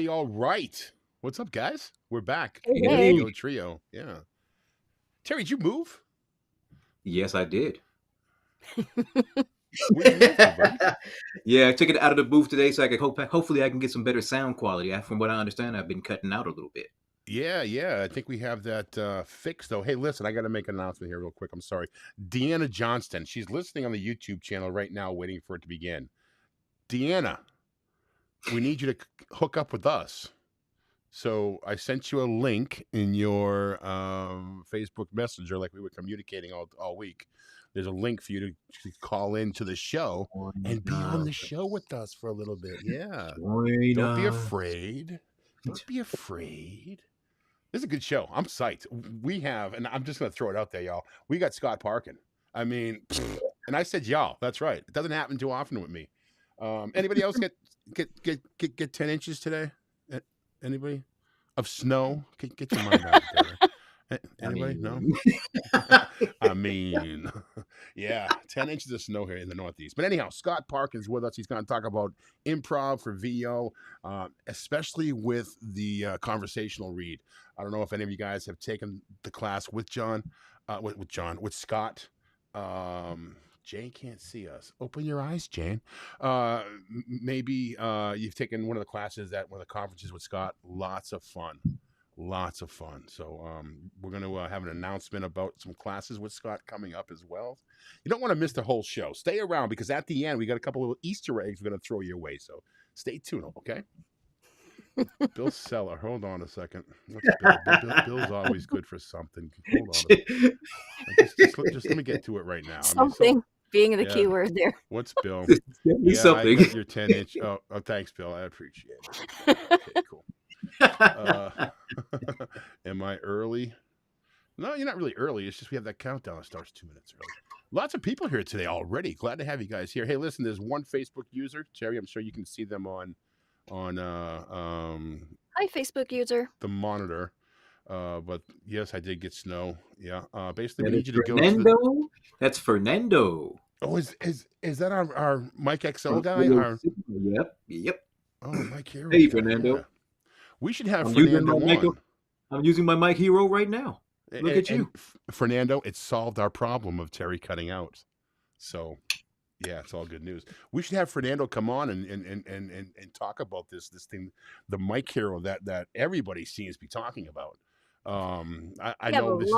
All right. What's up, guys? We're back. Hey. Yo Trio. Yeah. Terry, did you move? Yes, I did. Where'd you move to, buddy? Yeah, I took it out of the booth today so I could hopefully I can get some better sound quality. From what I understand, I've been cutting out a little bit. Yeah. I think we have that fixed, though. Hey, listen, I got to make an announcement here real quick. I'm sorry. Deanna Johnston, she's listening on the YouTube channel right now, waiting for it to begin. Deanna, we need you to hook up with us. So I sent you a link in your Facebook Messenger, like we were communicating all week. There's a link for you to call into the show and be on the show with us for a little bit. Yeah. Don't be afraid. Don't be afraid. This is a good show. I'm psyched. We have, and I'm just going to throw it out there, y'all. We got Scott Parkin. I mean, and I said y'all. That's right. It doesn't happen too often with me. Anybody else get 10 inches today? Anybody? Of snow? Get your mind out there. Anybody? No? I mean, yeah, 10 inches of snow here in the Northeast. But anyhow, Scott Parkin's with us. He's going to talk about improv for VO, especially with the conversational read. I don't know if any of you guys have taken the class with with Scott. Jane can't see us. Open your eyes, Jane. Maybe you've taken one of the classes at one of the conferences with Scott. Lots of fun. So we're going to have an announcement about some classes with Scott coming up as well. You don't want to miss the whole show. Stay around because at the end, we got a couple of little Easter eggs we're going to throw your way. So stay tuned, okay? Bill Seller. Hold on a second. What's Bill? Bill's always good for something. Hold on. Just let me get to it right now. Something being the key word there. What's Bill? Something. I got your 10-inch. Oh, thanks, Bill. I appreciate it. Okay, cool. Am I early? No, you're not really early. It's just we have that countdown that starts 2 minutes early. Lots of people here today already. Glad to have you guys here. Hey, listen, there's one Facebook user, Terry. I'm sure you can see them on Hi, Facebook user. The monitor. But yes, I did get snow. Yeah. Basically, we need you to Fernando? go to That's Fernando. Oh, is that our Mike XL guy? Yep. Oh, Mike Hero. Hey, Fernando. Yeah. We should have Fernando on. I'm using my Mike Hero right now. Look at you. Fernando, it solved our problem of Terry cutting out. So, yeah, it's all good news. We should have Fernando come on and talk about this thing, the Mike Hero that everybody seems to be talking about. I know this.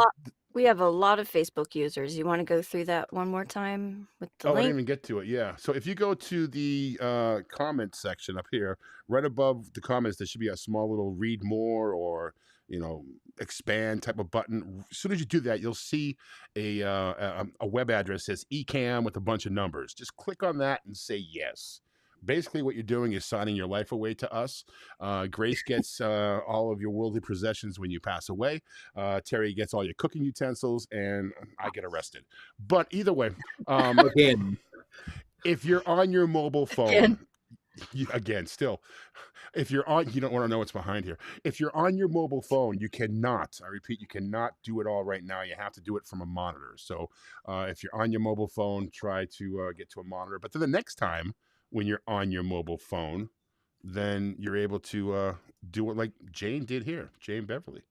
We have a lot of Facebook users. You want to go through that one more time with the link? I didn't even get to it. Yeah. So if you go to the comment section up here, right above the comments, there should be a small little read more or expand type of button. As soon as you do that, you'll see a web address that says eCam with a bunch of numbers. Just click on that and say yes. Basically, what you're doing is signing your life away to us. Grace gets all of your worldly possessions when you pass away. Terry gets all your cooking utensils, and I get arrested. But either way, Again, if you're on your mobile phone, again, still, if you're on, you don't want to know what's behind here. If you're on your mobile phone, you cannot, I repeat, you cannot do it all right now. You have to do it from a monitor. So if you're on your mobile phone, try to get to a monitor. But then the next time when you're on your mobile phone, then you're able to do it like Jane did here, Jane Beverly.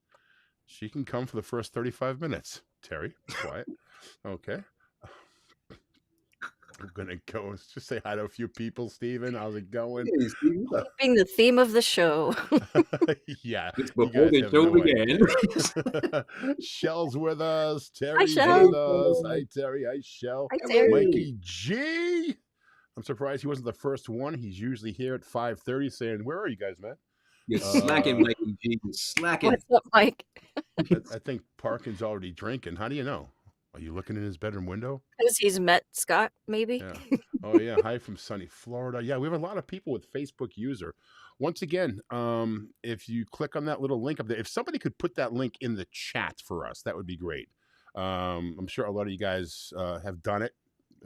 She can come for the first 35 minutes. Terry, quiet. Okay. I'm going to go just say hi to a few people. Steven, how's it going? hey, Steve, what's up? Keeping the theme of the show. Yeah, It's you before guys the have show no began. idea. Shell's with us. Terry's Shell. with us. Hi, Terry. Hi, Shell. Hi, Terry. Mikey G. I'm surprised he wasn't the first one. He's usually here at 5:30 saying, where are you guys, man? You're slacking, Mikey G. You're slacking. What's up, Mike? I think Parkin's already drinking. How do you know? Are you looking in his bedroom window? Because he's met Scott, maybe? Yeah. Oh, yeah. Hi from sunny Florida. Yeah, we have a lot of people with Facebook user. Once again, if you click on that little link up there, if somebody could put that link in the chat for us, that would be great. I'm sure a lot of you guys have done it.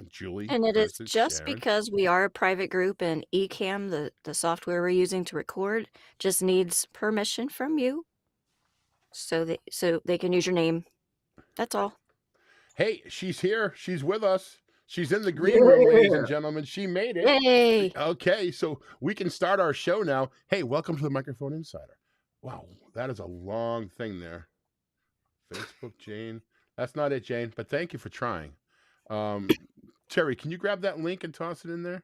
Julie. And it is Kristen, just Sharon. because we are a private group and Ecamm, the software we're using to record, just needs permission from you so they can use your name. That's all. Hey, she's here. She's with us. She's in the green room, ladies and gentlemen. She made it. Yay! Okay, so we can start our show now. Hey, welcome to the Microphone Insider. Wow, that is a long thing there. Facebook, Jane. That's not it, Jane, but thank you for trying. Terry, can you grab that link and toss it in there?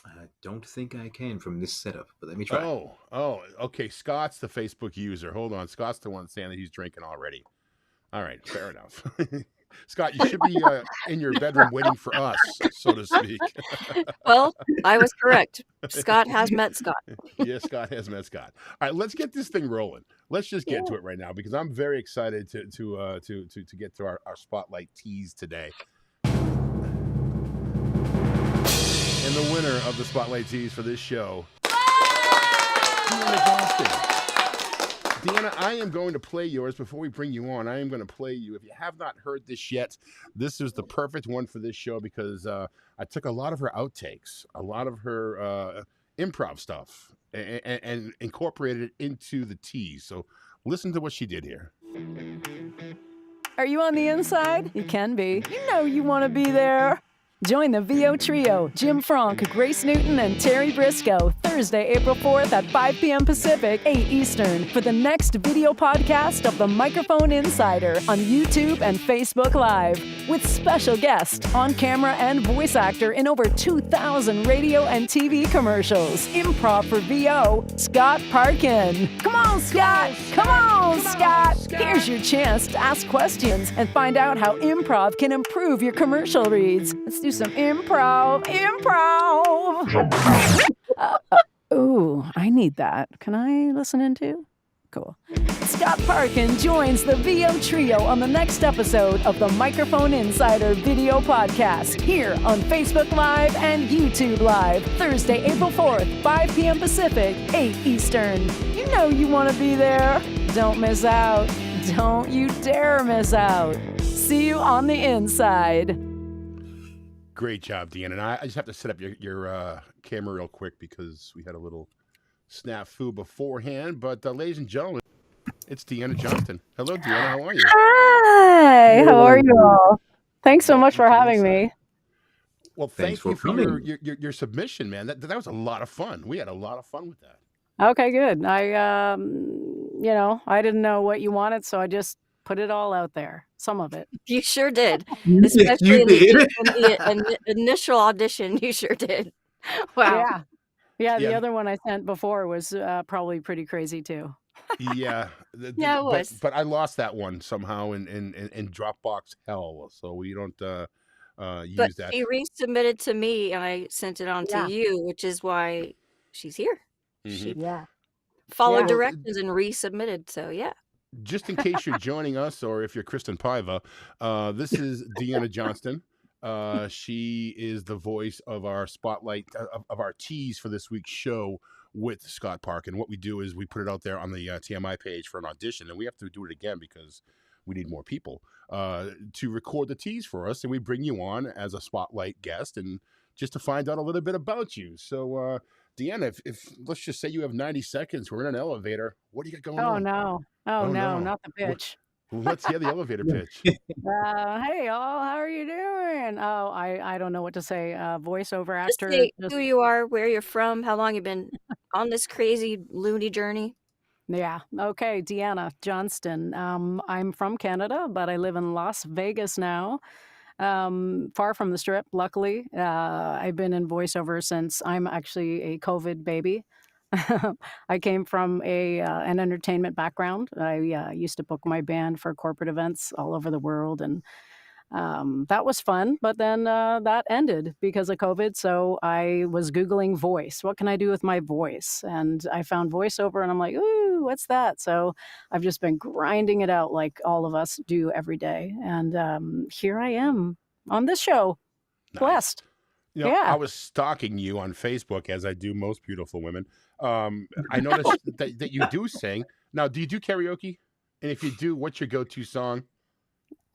I don't think I can from this setup, but let me try. Oh, okay. Scott's the Facebook user. Hold on. Scott's the one saying that he's drinking already. All right, fair enough. Scott, you should be in your bedroom waiting for us, so to speak. Well, I was correct. Scott has met Scott. Yes, Scott has met Scott. All right, let's get this thing rolling. Let's just get to it right now because I'm very excited to get to our spotlight tease today. And the winner of the spotlight tease for this show, Deanna Johnston. Deanna, I am going to play yours before we bring you on. I am going to play you. If you have not heard this yet, this is the perfect one for this show because I took a lot of her outtakes, a lot of her improv stuff, and incorporated it into the tease. So listen to what she did here. Are you on the inside? You can be. You know you want to be there. Join the VO Trio, Jim Frank, Grace Newton, and Terry Briscoe, Thursday, April 4th at 5 p.m. Pacific, 8 Eastern, for the next video podcast of the Microphone Insider on YouTube and Facebook Live, with special guest, on-camera and voice actor in over 2,000 radio and TV commercials. Improv for VO, Scott Parkin. Come on, Scott! Come on, Scott! Here's your chance to ask questions and find out how improv can improve your commercial reads. Let's do some improv. Ooh, I need that. Can I listen in too? Cool. Scott Parkin joins the VO Trio on the next episode of the Microphone Insider video podcast here on Facebook Live and YouTube Live, Thursday, April 4th, 5 p.m. Pacific, 8 Eastern. You know you want to be there. Don't miss out. Don't you dare miss out. See you on the inside. Great job, Deanna. And I just have to set up your camera real quick because we had a little snafu beforehand. But ladies and gentlemen, it's Deanna Johnston. Hello, Deanna. How are you? Hi. How are you all? Thanks so much for having me. Well, Thanks thank you for for coming. your submission, man. That was a lot of fun. We had a lot of fun with that. Okay, good. I didn't know what you wanted, so I just put it all out there. Some of it. You sure did. Yes, Especially you in did. the initial audition, you sure did. Wow. Yeah. The Yeah. other one I sent before was probably pretty crazy too. Yeah. Yeah, it was. But I lost that one somehow in Dropbox hell. So we don't use But that. she resubmitted to me and I sent it on Yeah. to you, which is why she's here. Mhm. She Yeah. followed Yeah. directions and resubmitted. So yeah. Just in case you're joining us, or if you're Kristen Paiva, this is Deanna Johnston. She is the voice of our spotlight of our tease for this week's show with Scott Parkin. What we do is we put it out there on the TMI page for an audition, and we have to do it again because we need more people to record the tease for us, and we bring you on as a spotlight guest and just to find out a little bit about you. So, Deanna, if let's just say you have 90 seconds, we're in an elevator. What do you got going Oh on? no. Oh, no, not the What- pitch. Let's hear the elevator pitch. Hey all, how are you doing? Oh, I don't know what to say. Voiceover Just actor. say who you are, where you're from, how long you've been on this crazy loony journey. Yeah. Okay, Deanna Johnston. I'm from Canada, but I live in Las Vegas now. Far from the strip, luckily. I've been in voiceover since I'm actually a COVID baby. I came from an entertainment background. I used to book my band for corporate events all over the world, and that was fun. But then that ended because of COVID. So I was Googling voice. What can I do with my voice? And I found voiceover, and I'm like, ooh, what's that? So I've just been grinding it out like all of us do every day. And here I am on this show. Nice. Blessed. You know, Yeah. I was stalking you on Facebook as I do most beautiful women. I noticed that you do sing. Now, do you do karaoke? And if you do, what's your go-to song?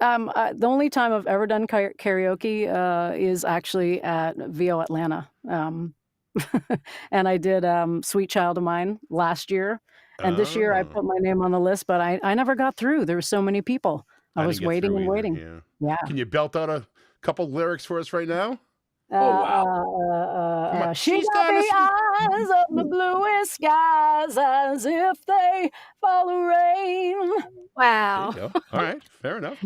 The only time I've ever done karaoke is actually at VO Atlanta. And I did Sweet Child of Mine last year. And this year I put my name on the list, but I never got through. There were so many people. I was didn't get waiting through and either, waiting. Yeah. Yeah. Can you belt out a couple lyrics for us right now? wow. Come on. She She's got got the eyes of the bluest skies as if they follow rain. There Wow. you go. All right, fair enough.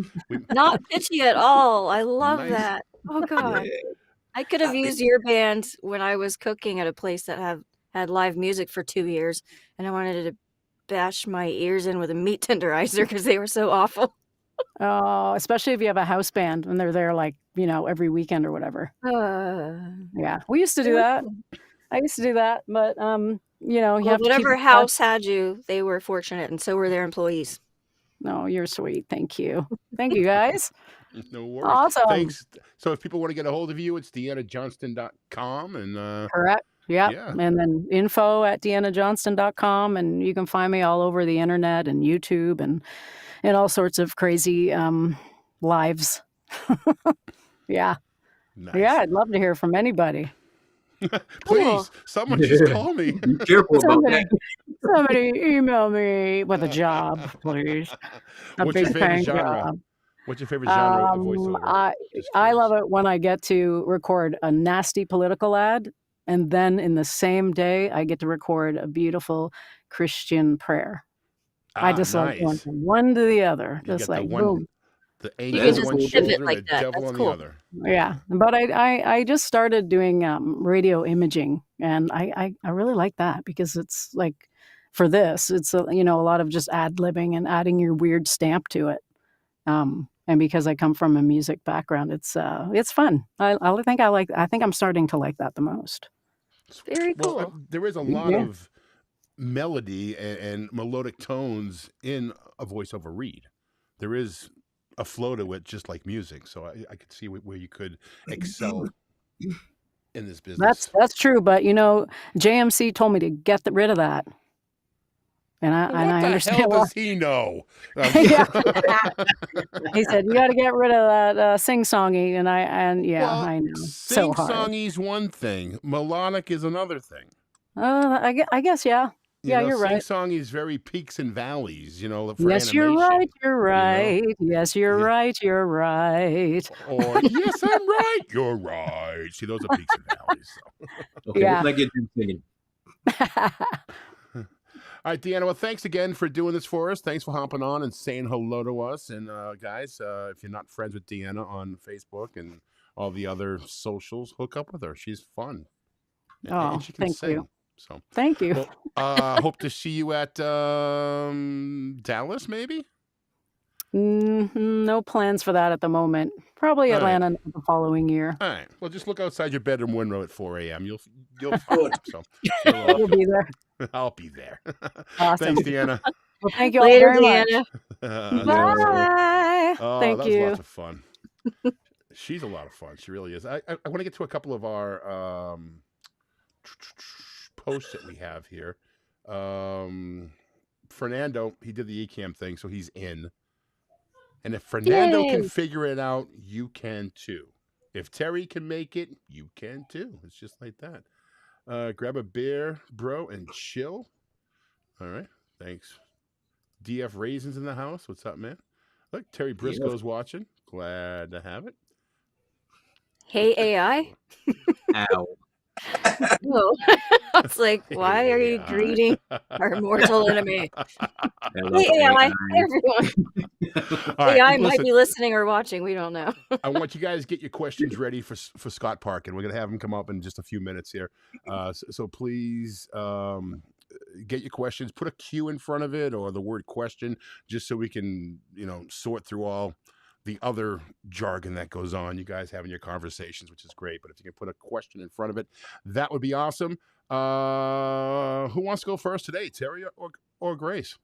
Not pitchy at all. I love Nice. that. Oh God. Yeah. I could have used your band when I was cooking at a place that had live music for 2 years, and I wanted to bash my ears in with a meat tenderizer because they were so awful. Oh, especially if you have a house band and they're there like, every weekend or whatever. Yeah. We used to do that. I used to do that, but you Well, have to keep whatever it fresh. house had you, they were fortunate, and so were their employees. No, you're sweet. Thank you. Thank you guys. No worries. Awesome. Thanks. So if people want to get a hold of you, it's deannajohnston.com and Correct. Yep. yeah. And then info@deannajohnston.com, and you can find me all over the internet and YouTube and all sorts of crazy lives. Yeah. Nice. Yeah, I'd love to hear from anybody. Please, Cool. someone just call me. Be careful about that. Somebody email me with a job, please. A What's your big favorite paying genre? job. What's your favorite genre of voiceover? Just I love curious. it when I get to record a nasty political ad, and then in the same day I get to record a beautiful Christian prayer. I just love going Nice. from one to the other, You just get like the one, boom. the You angel can on just one pivot shoulder, like and the that. devil That's on cool. the other. Yeah, but I just started doing radio imaging, and I really like that because it's like for this, it's a lot of just ad-libbing and adding your weird stamp to it. And because I come from a music background, it's fun. I think I'm starting to like that the most. Very Well, cool. there is a lot Yeah. of melody and melodic tones in a voiceover read. There is a flow to it, just like music. So I could see where you could excel in this business. That's true, but JMC told me to get rid of that, and I Well, and what I the understand hell why. does he know? Yeah. He said you got to get rid of that sing-songy, and Well, I know so hard. sing-songy's one thing. Melodic is another thing. I guess yeah. Yeah, you're right. Sing-songy is very peaks and valleys, for Yes, you're animation. right. You're right. Yes, you're Yeah. right. You're right. Or, yes, I'm right. You're right. See, those are peaks and valleys. So. Okay, Yeah. let's not get you singing. All right, Deanna, well, thanks again for doing this for us. Thanks for hopping on and saying hello to us. And guys, if you're not friends with Deanna on Facebook and all the other socials, hook up with her. She's fun. Oh, and she can thank sing. you. So, Thank you. well, hope to see you at Dallas, maybe? No plans for that at the moment. Probably All right. Atlanta the following year. All right. Well, just look outside your bedroom window at 4 a.m. You'll find Good. it. So, you're We'll welcome. be there. I'll be there. Awesome. Thanks, Deanna. Well, thank you all Later, very much. Deanna. That's awesome. Bye. Oh, Thank that was you. lots of fun. She's a lot of fun. She really is. I want to get to a couple of our posts that we have here. Fernando, he did the Ecamm thing, so he's in. And if Fernando can Yay! figure it out, you can too. If Terry can make it, you can too. It's just like that. Grab a beer, bro, and chill. All right. Thanks. DF Raisins in the house. What's up, man? Look, Terry Briscoe's watching. Glad to have it. Hey AI. Ow. Oh, I was like, why are you AI. greeting our mortal enemy? Hello, Hey AI. AI. Hey everyone. All right, AI might listen, be listening or watching. We don't know. I want you guys to get your questions ready for Scott Parkin. We're going to have him come up in just a few minutes here. So please get your questions. Put a Q in front of it or the word question, just so we can, sort through all the other jargon that goes on. You guys having your conversations, which is great. But if you can put a question in front of it, that would be awesome. Who wants to go first today, Terry or Grace?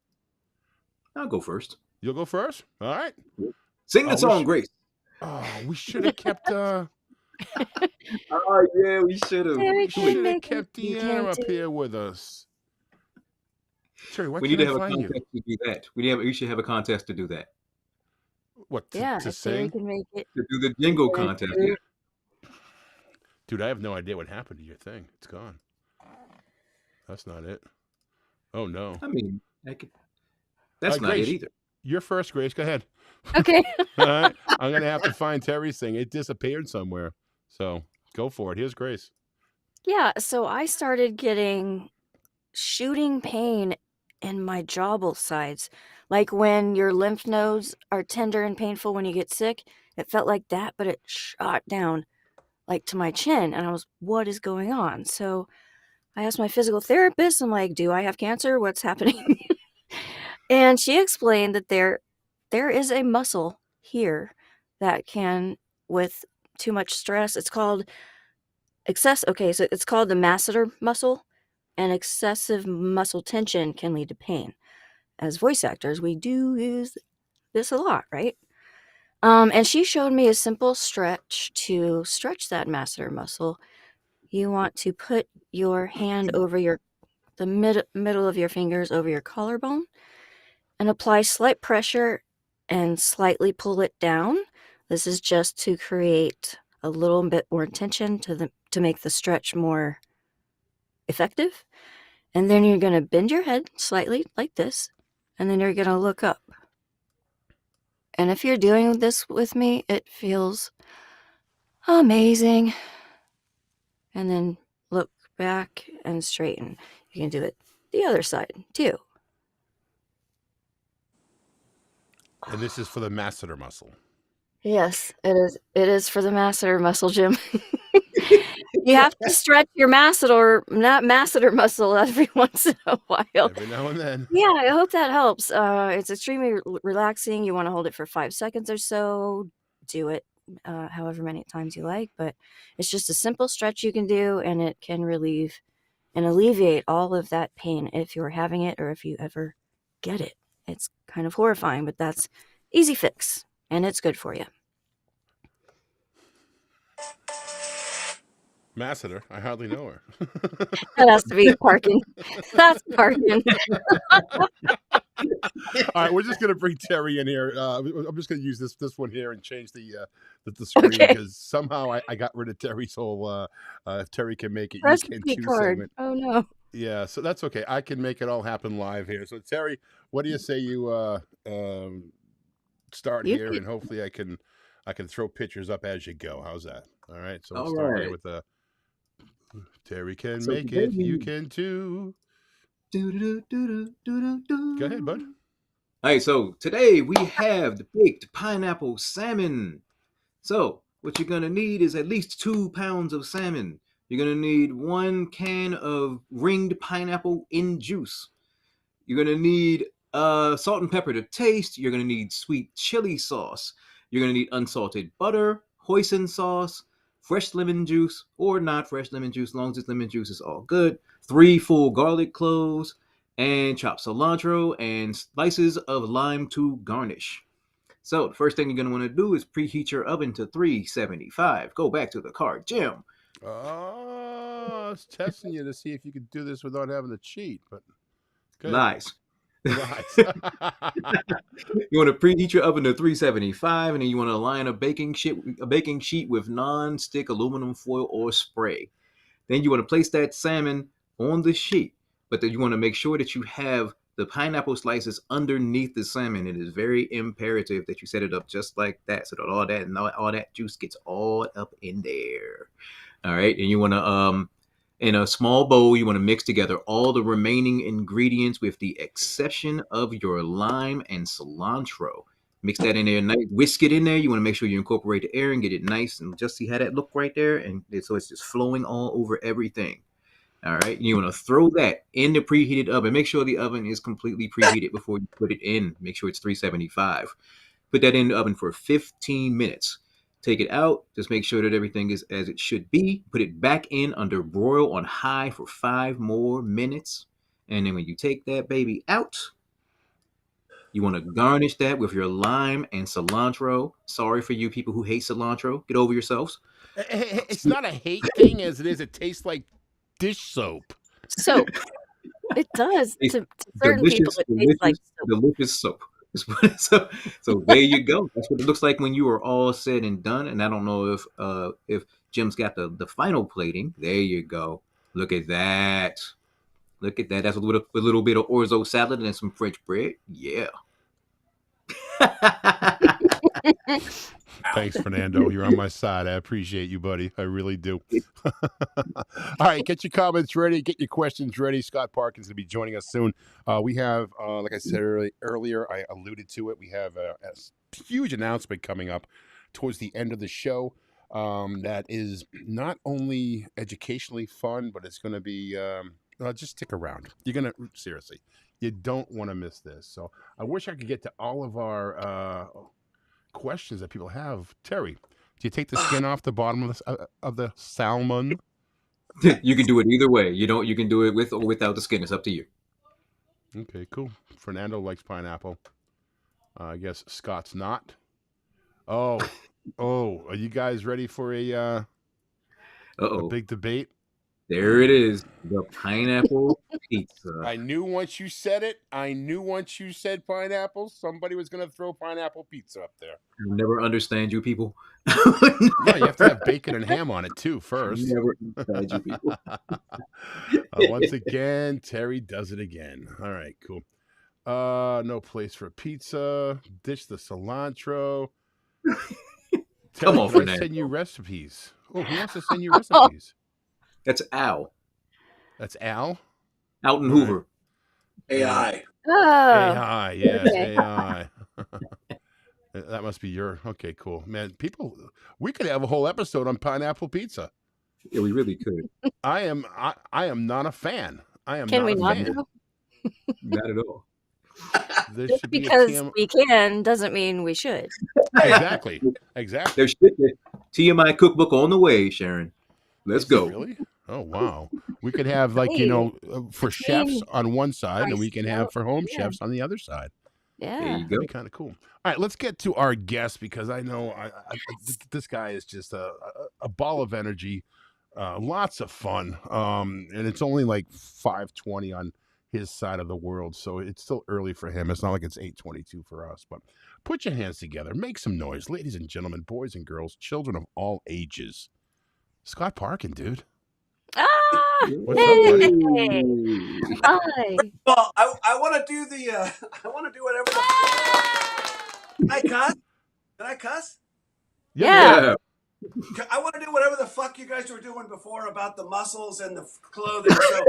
I'll go first. You'll go first. All right. Sing the song, Grace. Oh, we should have kept. Oh yeah, we should have. Terry We can should have make it. kept You Deanna can up too. here with us. Terry, why We need can't to I have a find you? contest to do that. We should have a contest to do that. What to Yeah, if Terry sing? can make it. To do the jingle can contest. too. Yeah. Dude, I have no idea what happened to your thing. It's gone. That's not it. Oh no. I mean, that's not Grace, it either. you're first, Grace. Go ahead. Okay. All right. I'm gonna have to find Terry's thing. It disappeared somewhere. So go for it. Here's Grace. Yeah, so I started getting shooting pain in my jaw both sides. Like when your lymph nodes are tender and painful when you get sick, it felt like that, but it shot down like to my chin. And I was, what is going on? So I asked my physical therapist, I'm like, do I have cancer? What's happening? And she explained that there is a muscle here that can, with too much stress, it's called so it's called the masseter muscle, and excessive muscle tension can lead to pain. As voice actors, we do use this a lot, right? And she showed me a simple stretch to stretch that masseter muscle. You want to put your hand over the middle of your fingers over your collarbone and apply slight pressure and slightly pull it down. This is just to create a little bit more tension to make the stretch more effective. And then you're going to bend your head slightly like this, and then you're going to look up. And if you're doing this with me, it feels amazing. And then look back and straighten. You can do it the other side too. And this is for the masseter muscle. Yes, it is. It is for the masseter muscle, Jim. You have to stretch your masseter muscle every once in a while. Every now and then. Yeah, I hope that helps. It's extremely relaxing. You want to hold it for 5 seconds or so. Do it however many times you like, but it's just a simple stretch you can do, and it can relieve and alleviate all of that pain if you're having it or if you ever get it. It's kind of horrifying, but that's easy fix, and it's good for you. Masseter, I hardly know her. That has to be Parkin. That's Parkin. All right, we're just gonna bring Terry in here. I'm just gonna use this one here and change the screen Okay. because somehow I got rid of Terry's whole if Terry can make it, Press you can the too card. segment. Oh no. Yeah, so that's okay. I can make it all happen live here. So Terry, what do you say you start You here, can- and hopefully I can throw pictures up as you go. How's that? All right. So we'll All start here right. with Terry can So make today it. You we- can too. Go Go ahead, bud. All right, so today we have the baked pineapple salmon. So what you're gonna need is at least 2 pounds of salmon. You're gonna need 1 can of ringed pineapple in juice. You're gonna need salt and pepper to taste. You're gonna need sweet chili sauce. You're gonna need unsalted butter, hoisin sauce, fresh lemon juice, or not fresh lemon juice, as long as it's lemon juice is all good. 3 full garlic cloves, and chopped cilantro and slices of lime to garnish. So the first thing you're going to want to do is preheat your oven to 375. Go back to the card, Jim. Oh, I was testing you to see if you could do this without having to cheat, but good. Lies. Nice. You want to preheat your oven to 375, and then you want to line a baking sheet with non-stick aluminum foil or spray. Then you want to place that salmon on the sheet, but then you want to make sure that you have the pineapple slices underneath the salmon. It is very imperative that you set it up just like that, so that all that juice gets all up in there. All right, and you want to in a small bowl, you want to mix together all the remaining ingredients with the exception of your lime and cilantro. Mix that in there, nice, whisk it in there. You want to make sure you incorporate the air and get it nice and just see how that look right there. And so it's just flowing all over everything. All right. You want to throw that in the preheated oven. Make sure the oven is completely preheated before you put it in. Make sure it's 375. Put that in the oven for 15 minutes. Take it out. Just make sure that everything is as it should be. Put it back in under broil on high for 5 more minutes. And then when you take that baby out, you want to garnish that with your lime and cilantro. Sorry for you people who hate cilantro. Get over yourselves. It's not a hate thing as it is. It tastes like dish soap. Soap. It does. It's To certain people, it tastes like soap. delicious soap. So there you go. That's what it looks like when you are all said and done. And I don't know if Jim's got the final plating. There you go. Look at that. Look at that. That's a little bit of orzo salad and some French bread. Yeah. Thanks, Fernando. You're on my side. I appreciate you, buddy. I really do. All right, get your comments ready. Get your questions ready. Scott Parkin's going to be joining us soon. We have, like I said earlier, I alluded to it. We have a huge announcement coming up towards the end of the show that is not only educationally fun, but it's going to be just stick around. You're going to, seriously, you don't want to miss this. So I wish I could get to all of our questions that people have. Terry, do you take the skin off the bottom of the salmon? You can do it either way. You can do it with or without the skin. It's up to you. Okay, cool. Fernando likes pineapple. I guess Scott's not. Oh, are you guys ready for a big debate? There it is. The pineapple pizza. I knew once you said it. I knew once you said pineapple, somebody was going to throw pineapple pizza up there. I'll never understand you people. No, you have to have bacon and ham on it too first. Never understand you people. Once again, Terry does it again. All right, cool. No place for pizza. Dish the cilantro. Terry, Come on, can I Fernando. send you recipes? Oh, who wants to send you recipes? That's Al. That's Al? Alton Hoover. AI. Oh, AI, yes, okay. AI. That must be your, okay, cool. Man, we could have a whole episode on pineapple pizza. Yeah, we really could. I am not a fan. I am Can not we a not? fan. Though? Not at all. There Just should be a because TM we can doesn't mean we should. Exactly. There should be TMI cookbook on the way, Sharon. Let's Is it go. Really? Oh, wow. We could have Hey, for chefs on one side, and we can have myself, for home yeah. chefs on the other side. There Yeah. you That'd go. be kind of cool. All right, let's get to our guest because I know this guy is just a ball of energy, lots of fun, and it's only like 5:20 on his side of the world, so it's still early for him. It's not like it's 8:22 for us. But put your hands together, make some noise, ladies and gentlemen, boys and girls, children of all ages. Scott Parkin, dude. Ah, What's up, buddy? hey, hi. Well, I want to do the I want to do whatever the Can I cuss? Can I cuss? Yeah. Yeah. I want to do whatever the fuck you guys were doing before about the muscles and the clothing. So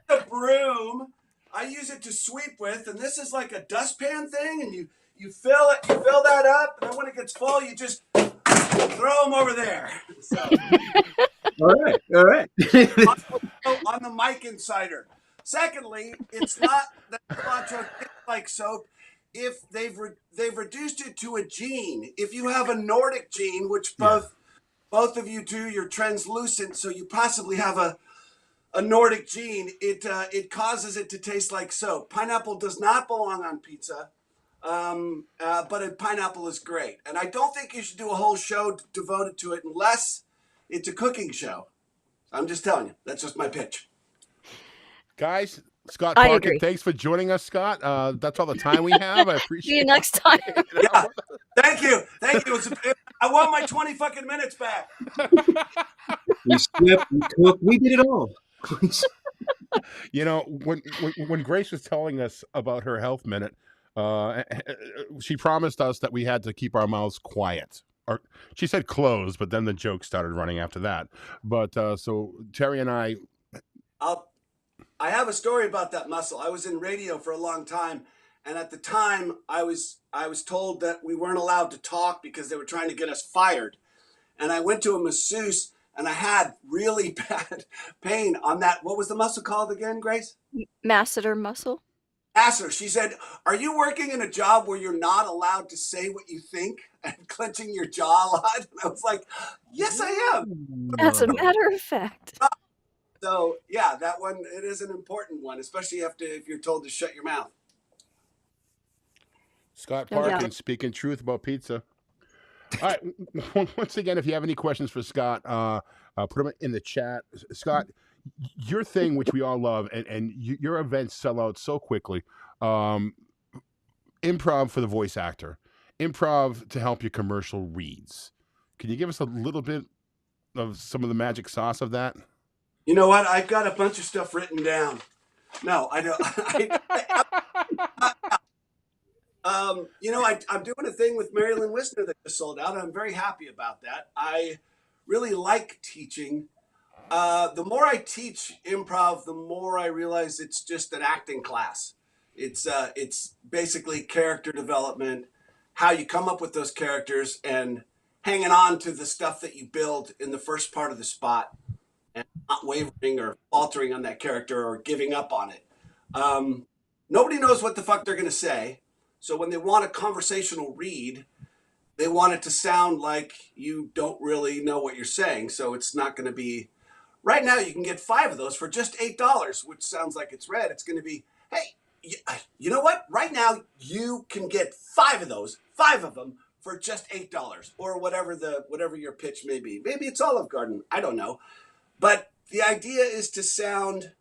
the broom, I use it to sweep with, and this is like a dustpan thing, and you fill that up, and then when it gets full, you just throw them over there. So All right. on the mic insider. Secondly, it's not that cilantro tastes like soap. If they've reduced it to a gene. If you have a Nordic gene, which both of you do, you're translucent, so you possibly have a Nordic gene. It causes it to taste like soap. Pineapple does not belong on pizza. But a pineapple is great. And I don't think you should do a whole show devoted to it unless it's a cooking show. I'm just telling you. That's just my pitch. Guys, Scott I Parkin, agree. thanks for joining us, Scott. That's all the time we have. I appreciate See you next time. it. Yeah. Thank you. I want my 20 fucking minutes back. We slept, we cooked, we did it all. You know, when Grace was telling us about her health minute, she promised us that we had to keep our mouths quiet. Or she said closed, but then the joke started running after that. But so Terry and I I have a story about that muscle. I was in radio for a long time, and at the time I was told that we weren't allowed to talk because they were trying to get us fired. And I went to a masseuse, and I had really bad pain on that. What was the muscle called again, Grace? Masseter muscle. Asked her. She said, "Are you working in a job where you're not allowed to say what you think and clenching your jaw a lot?" And I was like, "Yes, I am." As a matter of fact. So yeah, that one, it is an important one, especially if you're told to shut your mouth. Scott No doubt. Parkin speaking truth about pizza. All right. Once again, if you have any questions for Scott, put them in the chat. Scott, your thing, which we all love, and your events sell out so quickly. Improv for the voice actor, improv to help your commercial reads. Can you give us a little bit of some of the magic sauce of that? You know what? I've got a bunch of stuff written down. No, I don't. I'm doing a thing with Marilyn Wisner that just sold out. I'm very happy about that. I really like teaching. The more I teach improv, the more I realize it's just an acting class. It's basically character development, how you come up with those characters, and hanging on to the stuff that you build in the first part of the spot, and not wavering or faltering on that character or giving up on it. Nobody knows what the fuck they're going to say. So when they want a conversational read, they want it to sound like you don't really know what you're saying. So it's not going to be, right now you can get 5 of those for just $8, which sounds like it's red. It's going to be, hey, you know what? Right now you can get 5 of those, 5 of them for just $8, or whatever your pitch may be. Maybe it's Olive Garden. I don't know. But the idea is to sound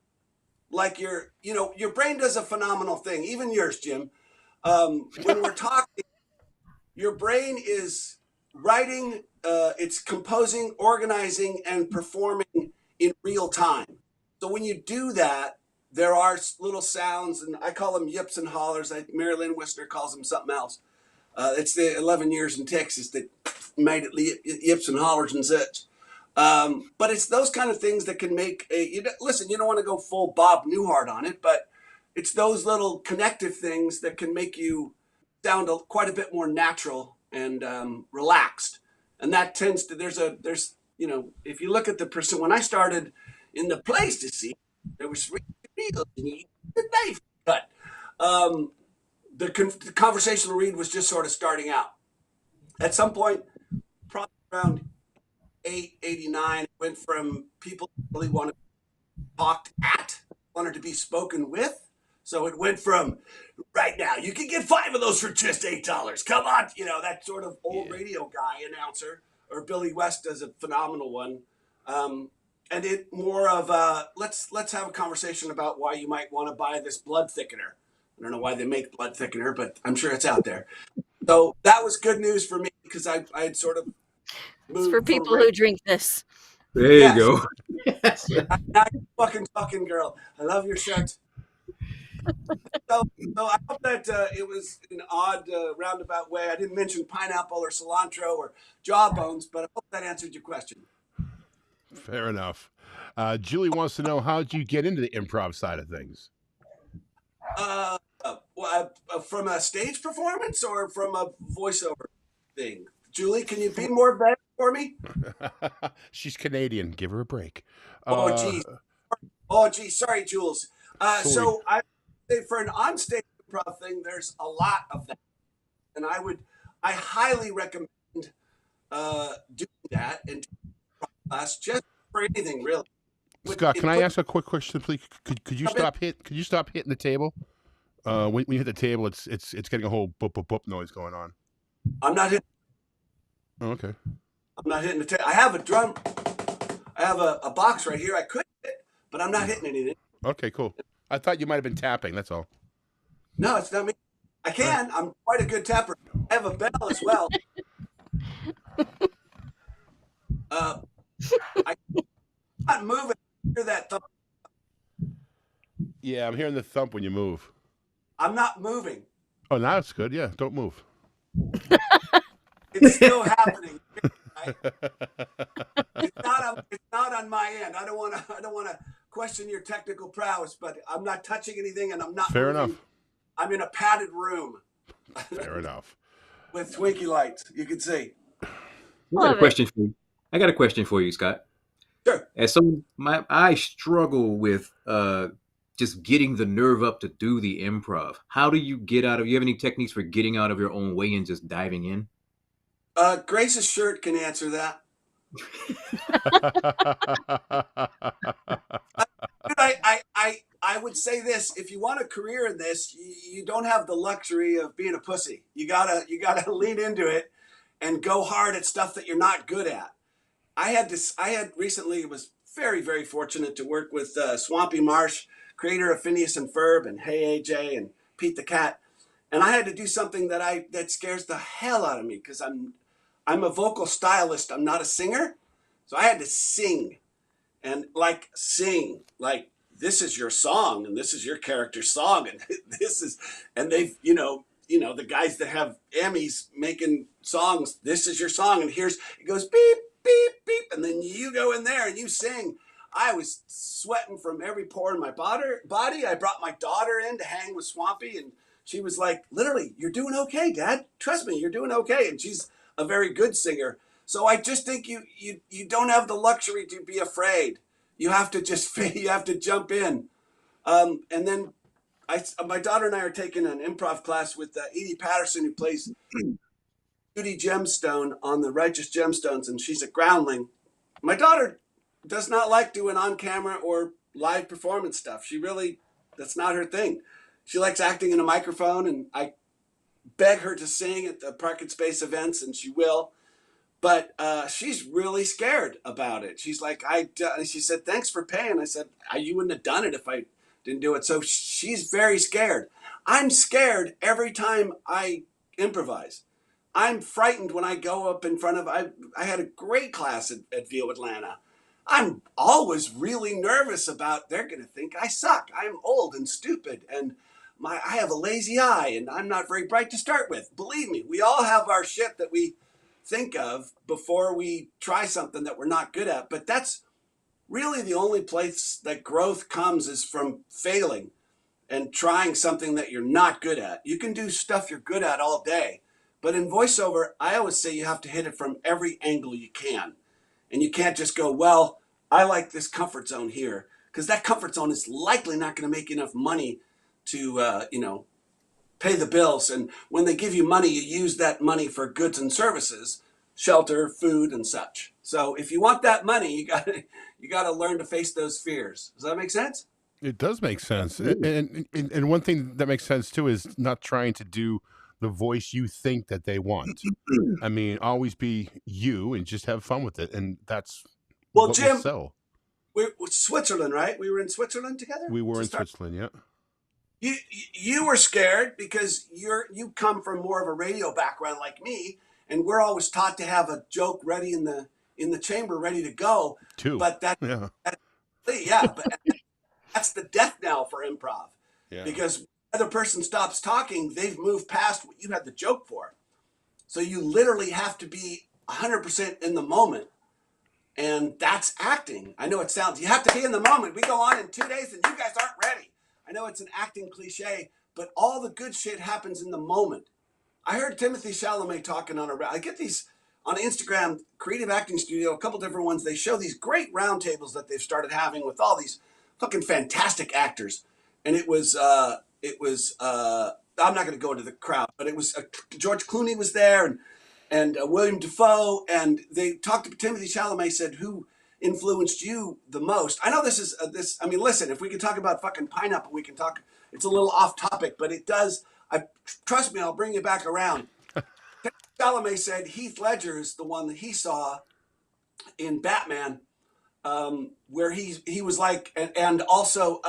like your brain does a phenomenal thing, even yours, Jim. When we're talking, your brain is writing, it's composing, organizing, and performing in real time. So when you do that, there are little sounds, and I call them yips and hollers. Marilyn Wisner calls them something else. It's the 11 years in Texas that made it yips and hollers and such. But it's those kind of things that can make listen, you don't want to go full Bob Newhart on it, but it's those little connective things that can make you sound quite a bit more natural and relaxed. And that tends to, if you look at the person, when I started in the place to see, there was real and you the knife cut. The conversational read was just sort of starting out. At some point, probably around 89, went from people really want to be talked at, wanted to be spoken with. So it went from, right now, you can get 5 of those for just $8. Come on. That sort of old radio guy announcer, or Billy West does a phenomenal one. And it more of let's have a conversation about why you might want to buy this blood thickener. I don't know why they make blood thickener, but I'm sure it's out there. So that was good news for me, because I had sort of It's for people who drink this. There you go. Now you're fucking talking, girl. I love your shirt. So I hope that it was an odd roundabout way. I didn't mention pineapple or cilantro or jawbones, but I hope that answered your question. Fair enough. Julie wants to know, how'd you get into the improv side of things? From a stage performance or from a voiceover thing? Julie, can you be more vague for me? She's Canadian. Give her a break. Oh, geez. Sorry, Jules. So I say for an onstage improv thing, there's a lot of that. And I highly recommend doing that and class just for anything, really. Scott, can I ask a quick question, please? Could you stop hitting the table? When you hit the table, it's getting a whole boop boop boop noise going on. I'm not hitting. Oh, okay. I'm not hitting the table. I have a drum. I have a box right here. I could hit, but I'm not hitting anything. Okay, cool. I thought you might have been tapping. That's all. No, it's not me. I can. I'm quite a good tapper. I have a bell as well. I'm not moving. Hear that thump? Yeah, I'm hearing the thump when you move. I'm not moving. Oh, now it's good. Yeah, don't move. It's still happening. Right? It's not on my end. I don't want to question your technical prowess, but I'm not touching anything, and I'm not. Fair moving. enough. I'm in a padded room. Fair enough. With Twinkie lights, you can see. I got a question for you. I got a question for you, Scott. Sure. As someone, I struggle with just getting the nerve up to do the improv. How do you get out of? You have any techniques for getting out of your own way and just diving in? Grace's shirt can answer that. I would say this: if you want a career in this, you don't have the luxury of being a pussy. You gotta lean into it and go hard at stuff that you're not good at. I had recently was very, very fortunate to work with Swampy Marsh, creator of Phineas and Ferb and Hey AJ and Pete the Cat, and I had to do something that scares the hell out of me because I'm a vocal stylist. I'm not a singer, so I had to sing, and sing like this is your song and this is your character's song and they've the guys that have Emmys making songs. This is your song and it goes beep beep beep and then you go in there and you sing. I was sweating from every pore in my body. I brought my daughter in to hang with Swampy and she was like, literally, you're doing okay, Dad. Trust me, you're doing okay. And she's a very good singer. So I just think you don't have the luxury to be afraid. You have to jump in. And then my daughter and I are taking an improv class with Edie Patterson, who plays Judy Gemstone on the Righteous Gemstones, and she's a groundling. My daughter does not like doing on-camera or live performance stuff. That's not her thing. She likes acting in a microphone, and I beg her to sing at the Parkin Space events, and she will. But she's really scared about it. She's like, she said, thanks for paying. I said, you wouldn't have done it if I didn't do it. So she's very scared. I'm scared every time I improvise. I'm frightened when I go up in front of, I had a great class at VO Atlanta. I'm always really nervous about, they're going to think I suck. I'm old and stupid and I have a lazy eye and I'm not very bright to start with. Believe me, we all have our shit that we think of before we try something that we're not good at. But that's really the only place that growth comes is from failing and trying something that you're not good at. You can do stuff you're good at all day. But in voiceover, I always say you have to hit it from every angle you can. And you can't just go, well, I like this comfort zone here. Because that comfort zone is likely not going to make enough money to, pay the bills. And when they give you money, you use that money for goods and services, shelter, food, and such. So if you want that money, you got to learn to face those fears. Does that make sense? It does make sense. And one thing that makes sense too is not trying to do the voice you think that they want. I mean, always be you and just have fun with it. And that's what Jim, will sell. We're Switzerland, right? We were in Switzerland together? We were in Switzerland, yeah. You were scared because you come from more of a radio background like me, and we're always taught to have a joke ready in the chamber, ready to go. But but that's the death knell for improv. Yeah. Because when the other person stops talking, they've moved past what you had the joke for. So you literally have to be 100% in the moment, and that's acting. I know it sounds. You have to be in the moment. We go on in 2 days, and you guys aren't ready. I know it's an acting cliche, but all the good shit happens in the moment. I heard Timothy Chalamet talking I get these on Instagram, Creative Acting Studio, a couple different ones. They show these great roundtables that they've started having with all these fucking fantastic actors. And it was I'm not going to go into the crowd, but it was George Clooney was there and William Dafoe. And they talked to Timothy Chalamet, said, influenced you the most? I know this is this. I mean, listen, if we could talk about fucking pineapple, we can talk. It's a little off topic, but it does. Trust me, I'll bring you back around. Chalamet said Heath Ledger is the one that he saw in Batman, where he was like, and also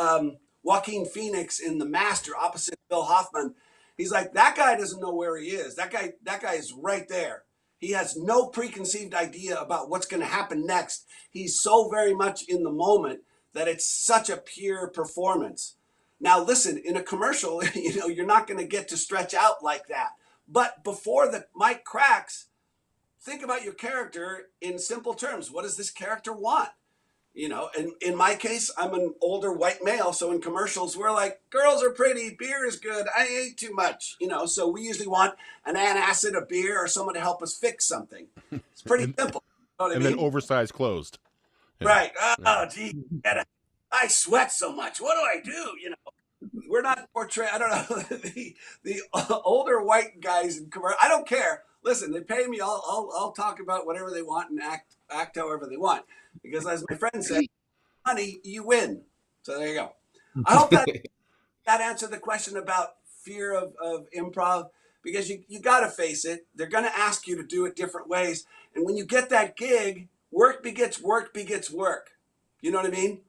Joaquin Phoenix in The Master opposite Bill Hoffman. He's like, that guy doesn't know where he is. That guy is right there. He has no preconceived idea about what's going to happen next. He's so very much in the moment that it's such a pure performance. Now, listen, in a commercial, you're not going to get to stretch out like that. But before the mic cracks, think about your character in simple terms. What does this character want? And in my case, I'm an older white male. So in commercials, we're like, girls are pretty, beer is good, I ate too much. So we usually want an antacid, a beer, or someone to help us fix something. It's pretty simple. You know what I mean? Then oversized clothes. Yeah. Right. Oh, gee, I sweat so much. What do I do? We're not portraying, I don't know, the older white guys in commercial. I don't care. Listen, they pay me. I'll talk about whatever they want and act however they want. Because as my friend said, honey, you win. So there you go. I hope that answered the question about fear of improv, because you got to face it. They're going to ask you to do it different ways. And when you get that gig, work begets work begets work. You know what I mean?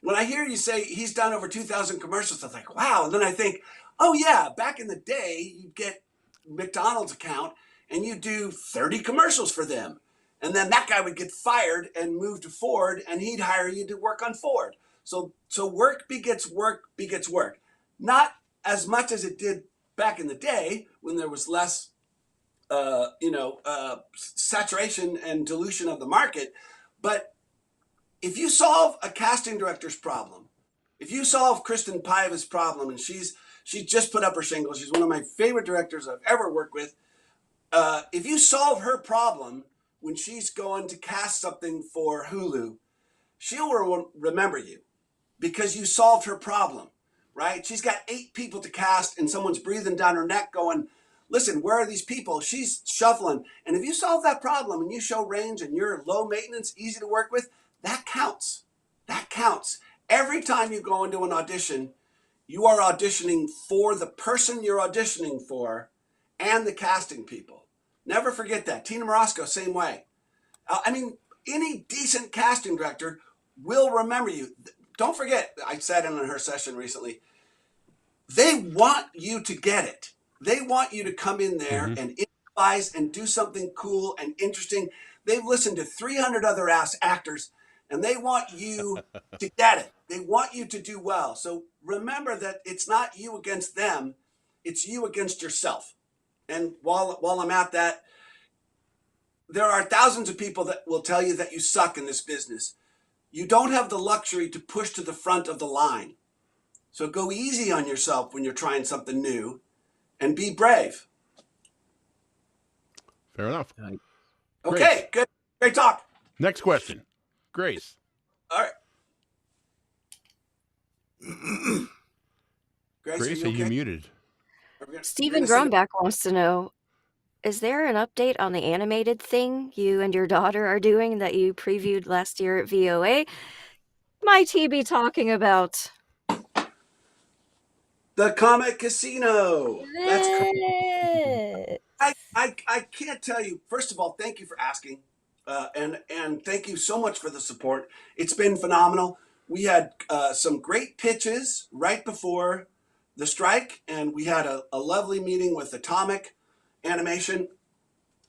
When I hear you say he's done over 2,000 commercials, I was like, wow. And then I think, oh yeah, back in the day, you'd get McDonald's account and you do 30 commercials for them. And then that guy would get fired and move to Ford, and he'd hire you to work on Ford. So work begets work begets work. Not as much as it did back in the day when there was less, saturation and dilution of the market. But if you solve a casting director's problem, if you solve Kristen Paiva's problem, and she just put up her shingle, she's one of my favorite directors I've ever worked with. If you solve her problem when she's going to cast something for Hulu, she'll remember you because you solved her problem, right? She's got 8 people to cast and someone's breathing down her neck going, listen, where are these people? She's shuffling. And if you solve that problem and you show range and you're low maintenance, easy to work with, that counts. That counts. Every time you go into an audition, you are auditioning for the person you're auditioning for and the casting people. Never forget that. Tina Morosco, same way. Any decent casting director will remember you. Don't forget, I sat in on her session recently. They want you to get it. They want you to come in there and improvise and do something cool and interesting. They've listened to 300 other actors, and they want you to get it. They want you to do well. So remember that it's not you against them. It's you against yourself. And while I'm at that, there are thousands of people that will tell you that you suck in this business. You don't have the luxury to push to the front of the line. So go easy on yourself when you're trying something new and be brave. Fair enough. Okay, good. Great talk. Next question. Grace. All right. Grace, are you muted? Stephen Grumback wants to know, is there an update on the animated thing you and your daughter are doing that you previewed last year at VOA? Might he be talking about The Comic Casino? That's correct. I can't tell you. First of all, thank you for asking, and thank you so much for the support. It's been phenomenal. We had some great pitches right before the strike, and we had a lovely meeting with Atomic Animation,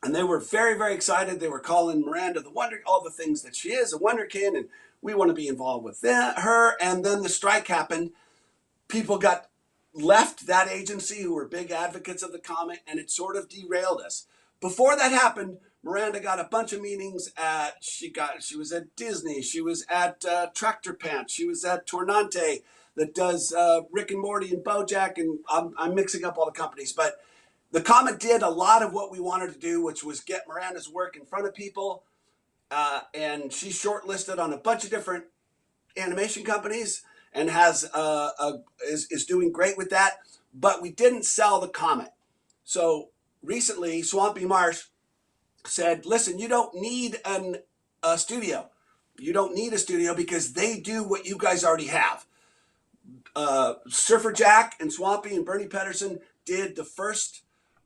and they were very, very excited. They were calling Miranda all the things that she is, a wonderkin, and we want to be involved with her. And then the strike happened. People left that agency who were big advocates of the comic, and it sort of derailed us. Before that happened, Miranda got a bunch of meetings she was at Disney, she was at Tractor Pants, she was at Tornante that does Rick and Morty and BoJack, and I'm mixing up all the companies, but the comic did a lot of what we wanted to do, which was get Miranda's work in front of people, and she's shortlisted on a bunch of different animation companies and is doing great with that. But we didn't sell the comic. So recently, Swampy Marsh said, "Listen, you don't need a studio. You don't need a studio because they do what you guys already have. Surfer Jack and Swampy and Bernie Pedersen did the first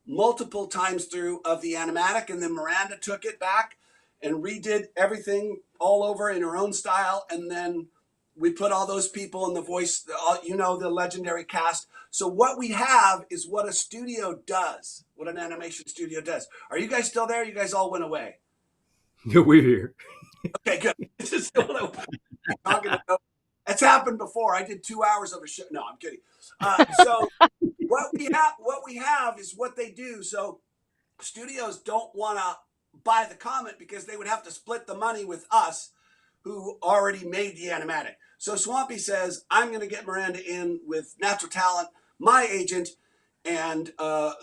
multiple times through of the animatic, and then Miranda took it back and redid everything all over in her own style, and then we put all those people in the voice, the legendary cast. So what we have is what a studio does, what an animation studio does. Are you guys still there? You guys all went away. We're here. Okay, good. That's happened before. I did 2 hours of a show. No, I'm kidding. So what we have is what they do. So studios don't want to buy the comet because they would have to split the money with us, who already made the animatic. So Swampy says, I'm going to get Miranda in with Natural Talent, my agent, and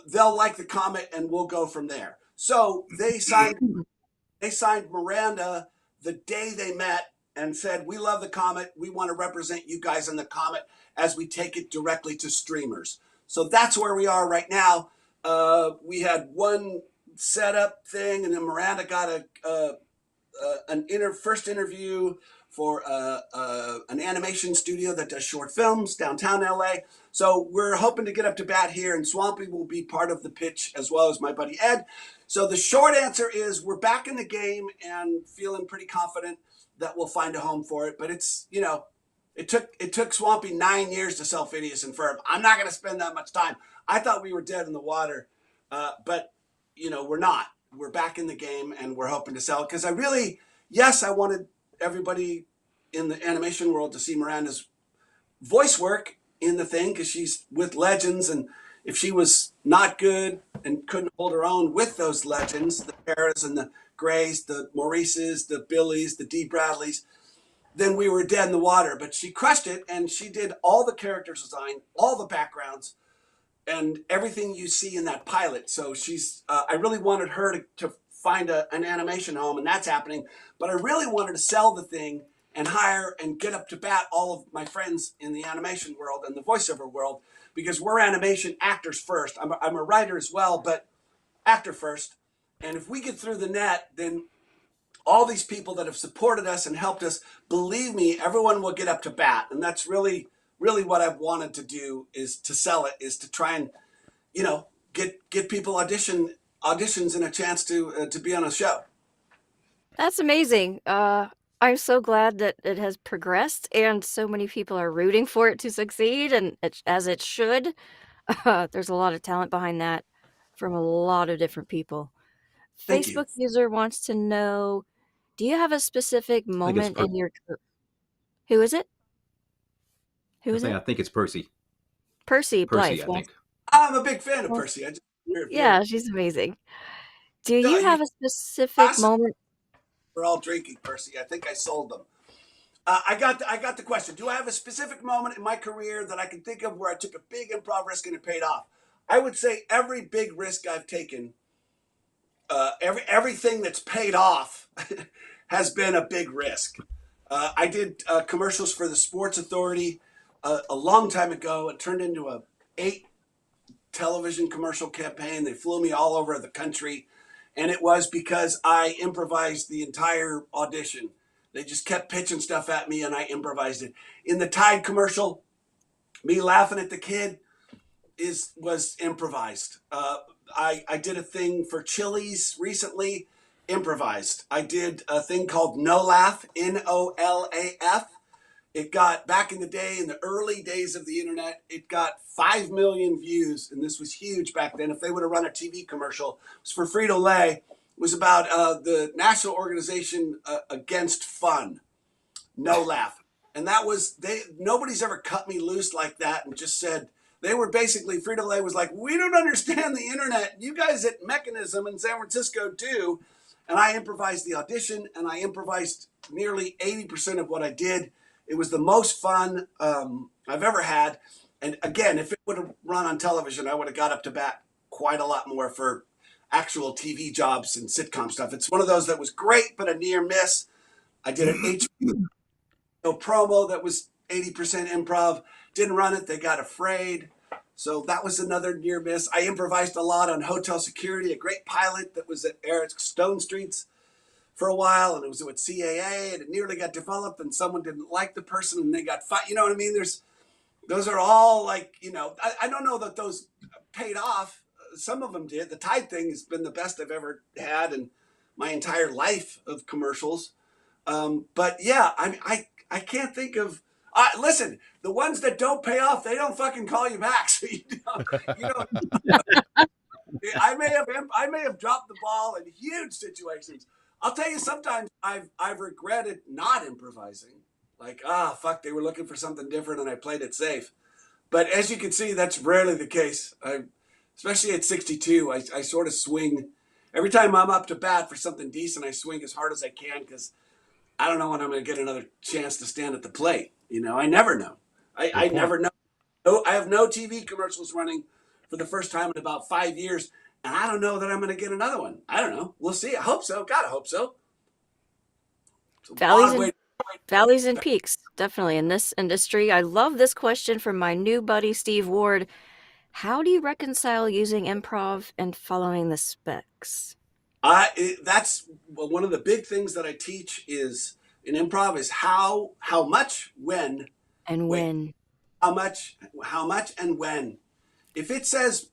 they'll like the comet, and we'll go from there. So they signed Miranda the day they met and said, we love the comet. We want to represent you guys in the comet as we take it directly to streamers. So that's where we are right now. We had one setup thing, and then Miranda got first interview for an animation studio that does short films downtown LA. So we're hoping to get up to bat here, and Swampy will be part of the pitch as well as my buddy Ed. So the short answer is we're back in the game and feeling pretty confident that we'll find a home for it. But it's, it took Swampy 9 years to sell Phineas and Ferb. I'm not going to spend that much time. I thought we were dead in the water, but we're not. We're back in the game, and we're hoping to sell it because I wanted everybody in the animation world to see Miranda's voice work in the thing because she's with legends, and if she was not good and couldn't hold her own with those legends, the Paras and the Grays, the Maurices, the Billies, the Dee Bradleys, then we were dead in the water. But she crushed it, and she did all the character design, all the backgrounds, and everything you see in that pilot. So she's, I really wanted her to find an animation home, and that's happening. But I really wanted to sell the thing and hire and get up to bat all of my friends in the animation world and the voiceover world, because we're animation actors first. I'm a writer as well, but actor first. And if we get through the net, then all these people that have supported us and helped us, believe me, everyone will get up to bat. And that's really, really what I've wanted to do, is to sell it, is to try and, get people auditions and a chance to be on a show. That's amazing. I'm so glad that it has progressed and so many people are rooting for it to succeed, and as it should. There's a lot of talent behind that from a lot of different people. Thank you. Facebook user wants to know, do you have a specific I think it's moment in your Who is it? Who is I it? think it's Percy. Percy Blythe. I think. I'm a big fan of Well, Percy. yeah, she's amazing. Do No, you have a specific moment? We're all drinking, Percy. I think I sold them. I got the question. Do I have a specific moment in my career that I can think of where I took a big improv risk and it paid off? I would say every big risk I've taken, everything that's paid off has been a big risk. I did commercials for the Sports Authority a long time ago. It turned into a 8 television commercial campaign. They flew me all over the country, and it was because I improvised the entire audition. They just kept pitching stuff at me, and I improvised it. In the Tide commercial, me laughing at the kid was improvised. I did a thing for Chili's recently, improvised. I did a thing called No Laugh, NOLAF. It got, back in the day, in the early days of the internet, it got 5 million views, and this was huge back then. If they would have run a TV commercial, it was for Frito-Lay. It was about the national organization against fun, No Laugh. And that was, nobody's ever cut me loose like that and just said, they were basically, Frito-Lay was like, we don't understand the internet. You guys at Mechanism in San Francisco do. And I improvised the audition, and I improvised nearly 80% of what I did. It was the most fun I've ever had. And again, if it would have run on television, I would have got up to bat quite a lot more for actual TV jobs and sitcom stuff. It's one of those that was great, but a near miss. I did an HBO promo that was 80% improv. Didn't run it. They got afraid. So that was another near miss. I improvised a lot on Hotel Security, a great pilot that was at Eric Stone Street's for a while, and it was with CAA, and it nearly got developed, and someone didn't like the person, and they got fired. You know what I mean? Those are all like, I don't know that those paid off. Some of them did. The Tide thing has been the best I've ever had in my entire life of commercials. But yeah, I can't think of. Listen, the ones that don't pay off, they don't fucking call you back. So you don't. I may have dropped the ball in huge situations. I'll tell you, sometimes I've regretted not improvising. Like, fuck, they were looking for something different, and I played it safe. But as you can see, that's rarely the case. Especially at 62, I sort of swing. Every time I'm up to bat for something decent, I swing as hard as I can because I don't know when I'm going to get another chance to stand at the plate. I never know. I never know. I have no TV commercials running for the first time in about 5 years, and I don't know that I'm going to get another one. I don't know. We'll see. I hope so. Gotta hope so. Valleys and peaks, definitely, in this industry. I love this question from my new buddy, Steve Ward. How do you reconcile using improv and following the specs? That's one of the big things that I teach is in improv is how much, when, and when. How much, and when. If it says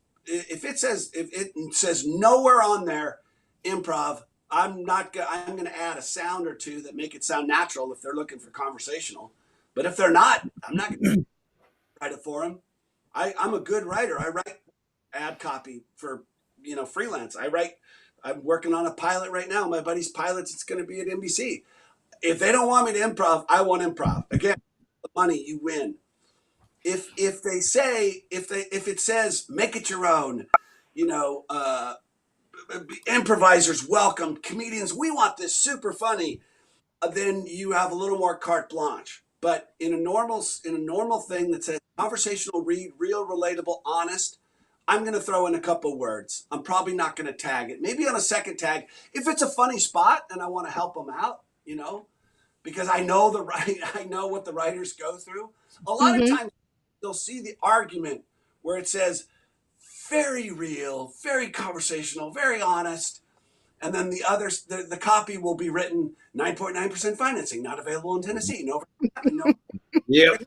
nowhere on there, improv, I'm going to add a sound or two that make it sound natural if they're looking for conversational. But if they're not, I'm not going to write it for them. I'm a good writer. I write ad copy for freelance. I'm working on a pilot right now. My buddy's pilots. It's going to be at NBC. If they don't want me to improv, I want improv. Again, the money, you win. If it says make it your own, improvisers welcome, comedians, we want this super funny, then you have a little more carte blanche. But in a normal thing that says conversational, read, real, relatable, honest, I'm going to throw in a couple words. I'm probably not going to tag it. Maybe on a second tag, if it's a funny spot and I want to help them out, because I know what the writers go through. A lot of times they'll see the argument where it says very real, very conversational, very honest. And then the copy will be written 9.9% financing, not available in Tennessee. Yep.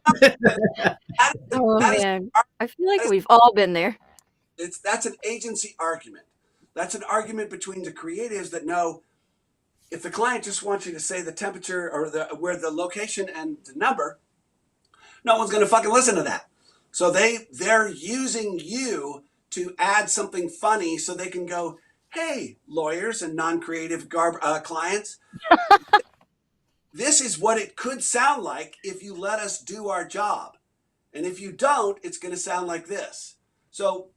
Man. I feel like we've all been there. That's an agency argument. That's an argument between the creatives that know if the client just wants you to say the temperature or where the location and the number, no one's going to fucking listen to that. So they're using you to add something funny so they can go, hey, lawyers and non-creative clients, this is what it could sound like if you let us do our job. And if you don't, it's going to sound like this. So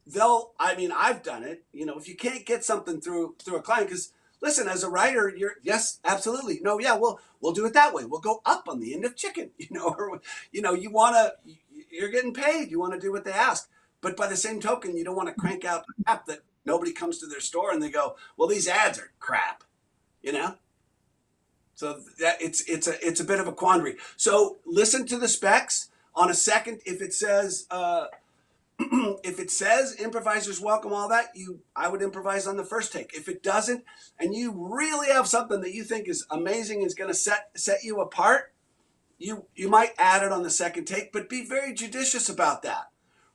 I've done it. If you can't get something through a client, because listen, as a writer, yes, absolutely. No, yeah, we'll do it that way. We'll go up on the end of chicken, you're getting paid. You want to do what they ask. But by the same token, you don't want to crank out crap that nobody comes to their store and they go, well, these ads are crap, So that it's a bit of a quandary. So listen to the specs on a second. If it says improvisers welcome, all that, I would improvise on the first take. If it doesn't, and you really have something that you think is amazing, is going to set you apart, you might add it on the second take, but be very judicious about that.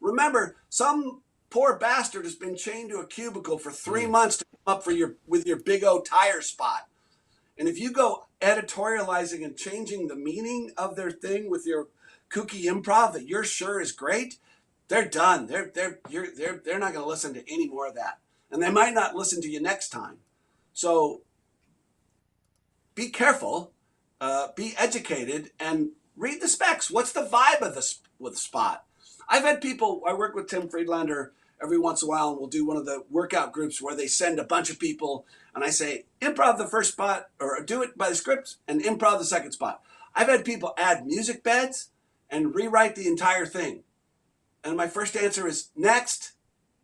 Remember, some poor bastard has been chained to a cubicle for 3 months to come up with your big O tire spot. And if you go editorializing and changing the meaning of their thing with your kooky improv that you're sure is great, they're done. They're not going to listen to any more of that. And they might not listen to you next time. So be careful, be educated, and read the specs. What's the vibe of the spot? I've had people, I work with Tim Friedlander every once in a while, and we'll do one of the workout groups where they send a bunch of people, and I say, improv the first spot, or do it by the script, and improv the second spot. I've had people add music beds and rewrite the entire thing. And my first answer is, next,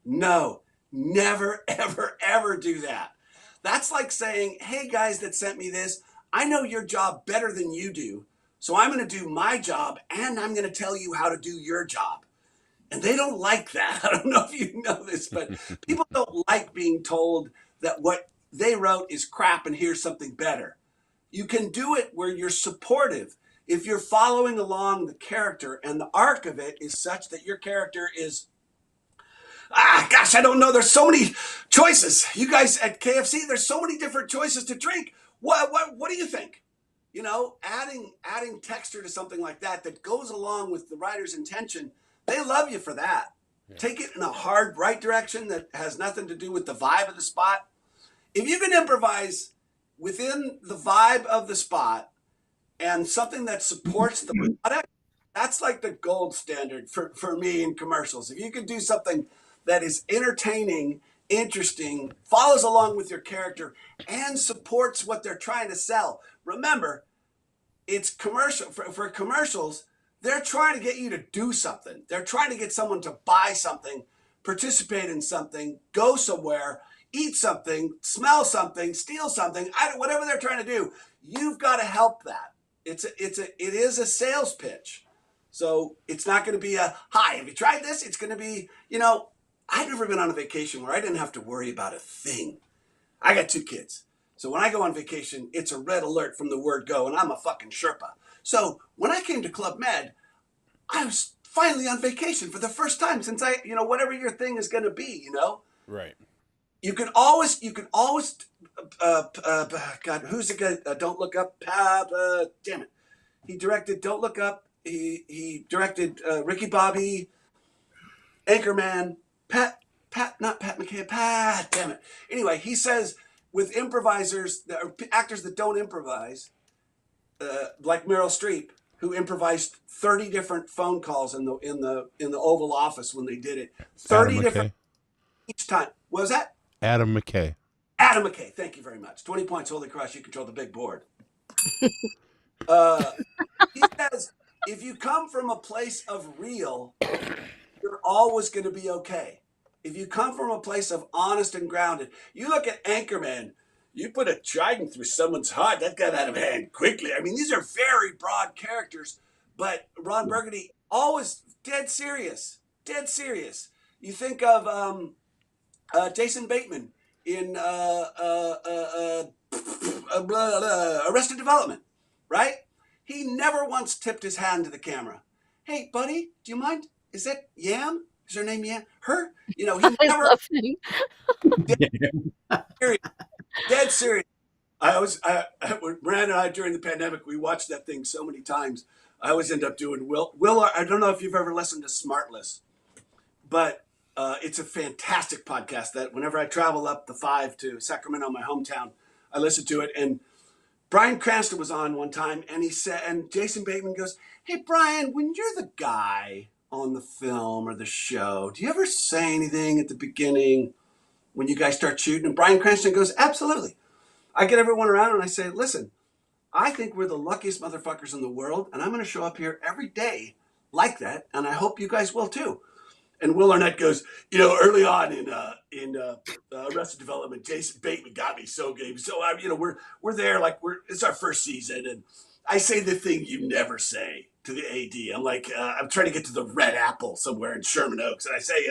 no, never, ever, ever do that. That's like saying, hey, guys that sent me this, I know your job better than you do, so I'm going to do my job, and I'm going to tell you how to do your job. And they don't like that. I don't know if you know this, but people don't like being told that what they wrote is crap and here's something better. You can do it where you're supportive. If you're following along the character and the arc of it is such that your character is, gosh, I don't know. There's so many choices. You guys at KFC, there's so many different choices to drink. What do you think? You know, adding texture to something like that goes along with the writer's intention. They love you for that. Yeah. Take it in a hard right direction that has nothing to do with the vibe of the spot. If you can improvise within the vibe of the spot and something that supports the product, that's like the gold standard for me in commercials. If you can do something that is entertaining, interesting, follows along with your character, and supports what they're trying to sell. Remember, it's commercial. For commercials, they're trying to get you to do something. They're trying to get someone to buy something, participate in something, go somewhere, eat something, smell something, steal something, whatever they're trying to do. You've got to help that. It is a sales pitch. So it's not going to be a, hi, have you tried this? It's going to be, I've never been on a vacation where I didn't have to worry about a thing. I got 2 kids. So when I go on vacation, it's a red alert from the word go, and I'm a fucking Sherpa. So when I came to Club Med, I was finally on vacation for the first time since whatever your thing is going to be, Right. You can always, God, who's the guy? Don't Look Up. Damn it. He directed Don't Look Up. He directed Ricky Bobby, Anchorman, not Pat McKay, damn it. Anyway, he says with improvisers, actors that don't improvise, like Meryl Streep, who improvised 30 different phone calls in the Oval Office when they did it. 30 different each time. What was that? Adam McKay. Adam McKay. Thank you very much. 20 points, Holy Cross. You control the big board. He says, if you come from a place of real, you're always going to be okay. If you come from a place of honest and grounded, you look at Anchorman, you put a trident through someone's heart, that got out of hand quickly. I mean, these are very broad characters, but Ron Burgundy, always dead serious. You think of Jason Bateman in Arrested Development, right? He never once tipped his hand to the camera. Hey, buddy, do you mind? Is that Yam? Is her name Yam? Her? He never. Dead serious. Miranda and I, during the pandemic, we watched that thing so many times. I always end up doing Will. I don't know if you've ever listened to Smartless, but it's a fantastic podcast that whenever I travel up the 5 to Sacramento, my hometown, I listen to it. And Bryan Cranston was on one time, and he said, and Jason Bateman goes, "Hey, Bryan, when you're the guy on the film or the show, do you ever say anything at the beginning when you guys start shooting?" And Bryan Cranston goes, "Absolutely. I get everyone around and I say, listen, I think we're the luckiest motherfuckers in the world, and I'm going to show up here every day like that, and I hope you guys will too." And Will Arnett goes, early on in Arrested Development, Jason Bateman got me so good. So we're there like it's our first season, and I say the thing you never say to the AD. I'm like, I'm trying to get to the Red Apple somewhere in Sherman Oaks, and I say,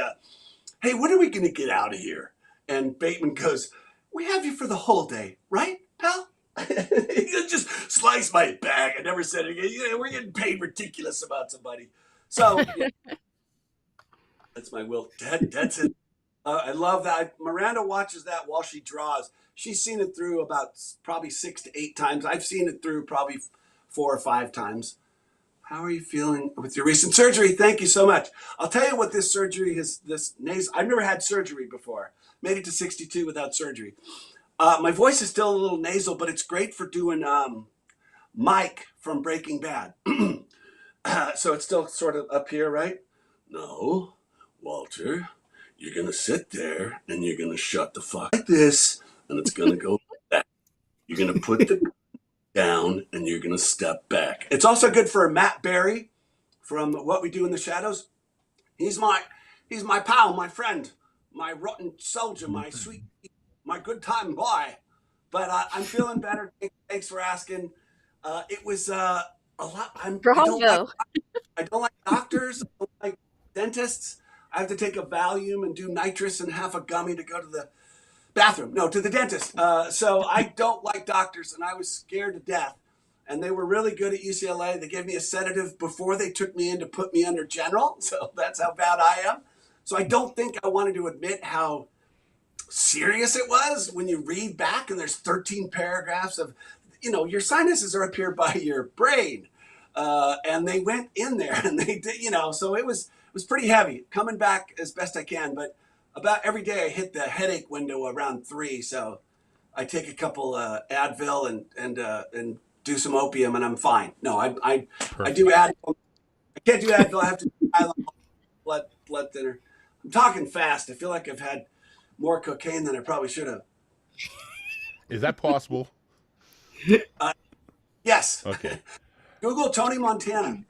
"Hey, when are we going to get out of here?" And Bateman goes, "We have you for the whole day, right, pal?" He just sliced my back. I never said it again. We're getting paid ridiculous amounts of money. So that's my Will. That's it. I love that. Miranda watches that while she draws. She's seen it through about probably 6 to 8 times. I've seen it through probably 4 or 5 times. How are you feeling with your recent surgery? Thank you so much. I'll tell you what this surgery is. I've never had surgery before. Made it to 62 without surgery. My voice is still a little nasal, but it's great for doing Mike from Breaking Bad. So it's still sort of up here, right? No, Walter, you're going to sit there and you're going to shut the fuck like this, and it's going to go back. You're going to put the down and you're going to step back. It's also good for Matt Berry from What We Do in the Shadows. He's my pal, my friend, my rotten soldier, my sweet, my good time boy. But I'm feeling better. Thanks for asking. It was a lot. I don't like doctors. I don't like dentists. I have to take a Valium and do nitrous and half a gummy to go to Bathroom. No, to the dentist. So I don't like doctors, and I was scared to death. And they were really good at UCLA. They gave me a sedative before they took me in to put me under general. So that's how bad I am. So I don't think I wanted to admit how serious it was when you read back and there's 13 paragraphs of, your sinuses are up here by your brain. And they went in there and they did, so it was pretty heavy coming back as best I can. But about every day I hit the headache window around 3. So I take a couple Advil and do some opium and I'm fine. No, I do Advil. I can't do Advil. I have to do Tylenol, blood thinner. I'm talking fast. I feel like I've had more cocaine than I probably should have. Is that possible? Yes. Okay. Google Tony Montana.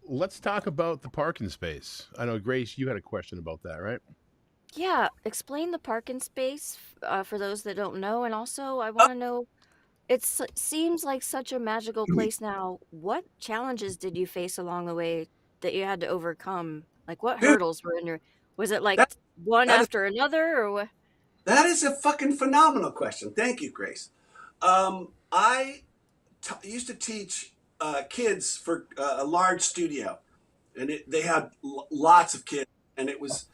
Let's talk about the parking space. I know, Grace, you had a question about that, right? Yeah, explain the parking space for those that don't know. And also, I want to know, seems like such a magical place now. What challenges did you face along the way that you had to overcome? Like, what Dude, hurdles were in your, was it like that, one that is after another or what? that is a fucking phenomenal question. Thank you, Grace. I used to teach kids for a large studio, and they had lots of kids, and it was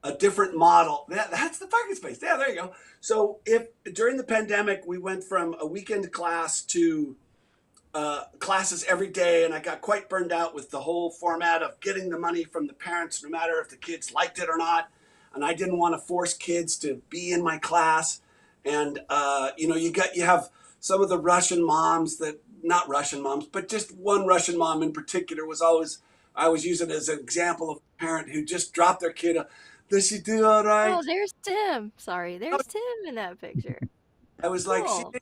a different model. That's the parking space. Yeah, there you go. So if during the pandemic we went from a weekend class to classes every day, and I got quite burned out with the whole format of getting the money from the parents, no matter if the kids liked it or not. And I didn't want to force kids to be in my class. And you have some of the Russian moms that, not Russian moms, but just one Russian mom in particular I always use it as an example of a parent who just dropped their kid. Does she do all right? Oh, there's Tim. Sorry, there's Tim in that picture. I was like, she Cool.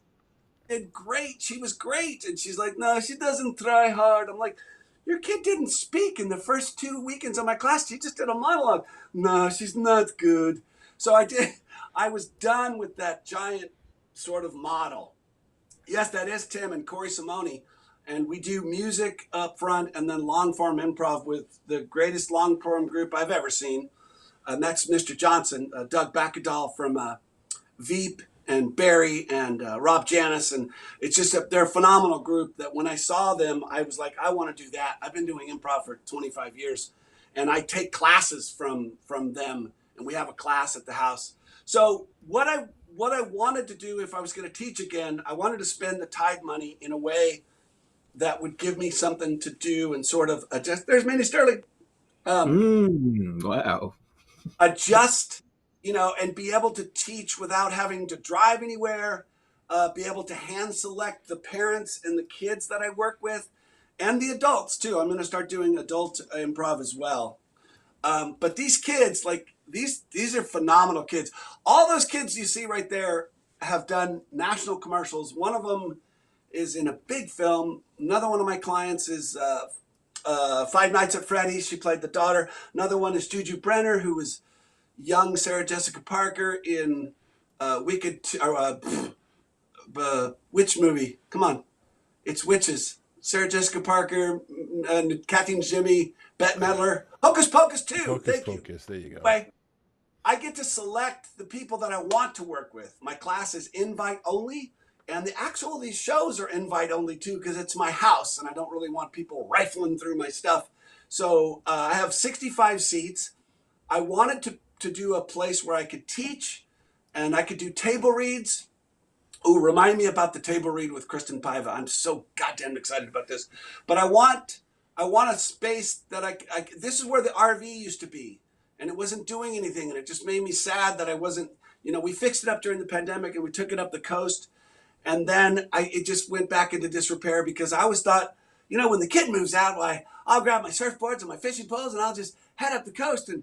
did great. She was great. And she's like, no, she doesn't try hard. I'm like, your kid didn't speak in the first 2 weekends of my class. She just did a monologue. No, she's not good. So I was done with that giant sort of model. Yes, that is Tim and Corey Simone. And we do music up front and then long form improv with the greatest long form group I've ever seen. And that's Mr. Johnson, Doug Backadal from Veep and Barry and Rob Janis. And it's just they're a phenomenal group that when I saw them, I was like, I want to do that. I've been doing improv for 25 years and I take classes from them, and we have a class at the house. So what I wanted to do if I was going to teach again, I wanted to spend the Tide money in a way that would give me something to do and sort of adjust. There's Minnie Sterling. Wow. Adjust, and be able to teach without having to drive anywhere, be able to hand select the parents and the kids that I work with and the adults too. I'm going to start doing adult improv as well. But these kids, like these are phenomenal kids. All those kids you see right there have done national commercials. One of them is in a big film. Another one of my clients is Five Nights at Freddy's. She played the daughter. Another one is Juju Brenner, who was young Sarah Jessica Parker in which movie? Come on. It's Witches. Sarah Jessica Parker, and Kathy and Jimmy, Bette Midler. Hocus Pocus 2. Hocus Thank you. Pocus. There you go. Anyway, I get to select the people that I want to work with. My class is invite only. And these shows are invite only too, because it's my house and I don't really want people rifling through my stuff. So I have 65 seats. I wanted to do a place where I could teach and I could do table reads. Oh, remind me about the table read with Kristen Paiva. I'm so goddamn excited about this. But I want a space that this is where the RV used to be. And it wasn't doing anything. And it just made me sad that I wasn't, we fixed it up during the pandemic and we took it up the coast. And then it just went back into disrepair because I always thought, when the kid moves out, I'll grab my surfboards and my fishing poles and I'll just head up the coast. And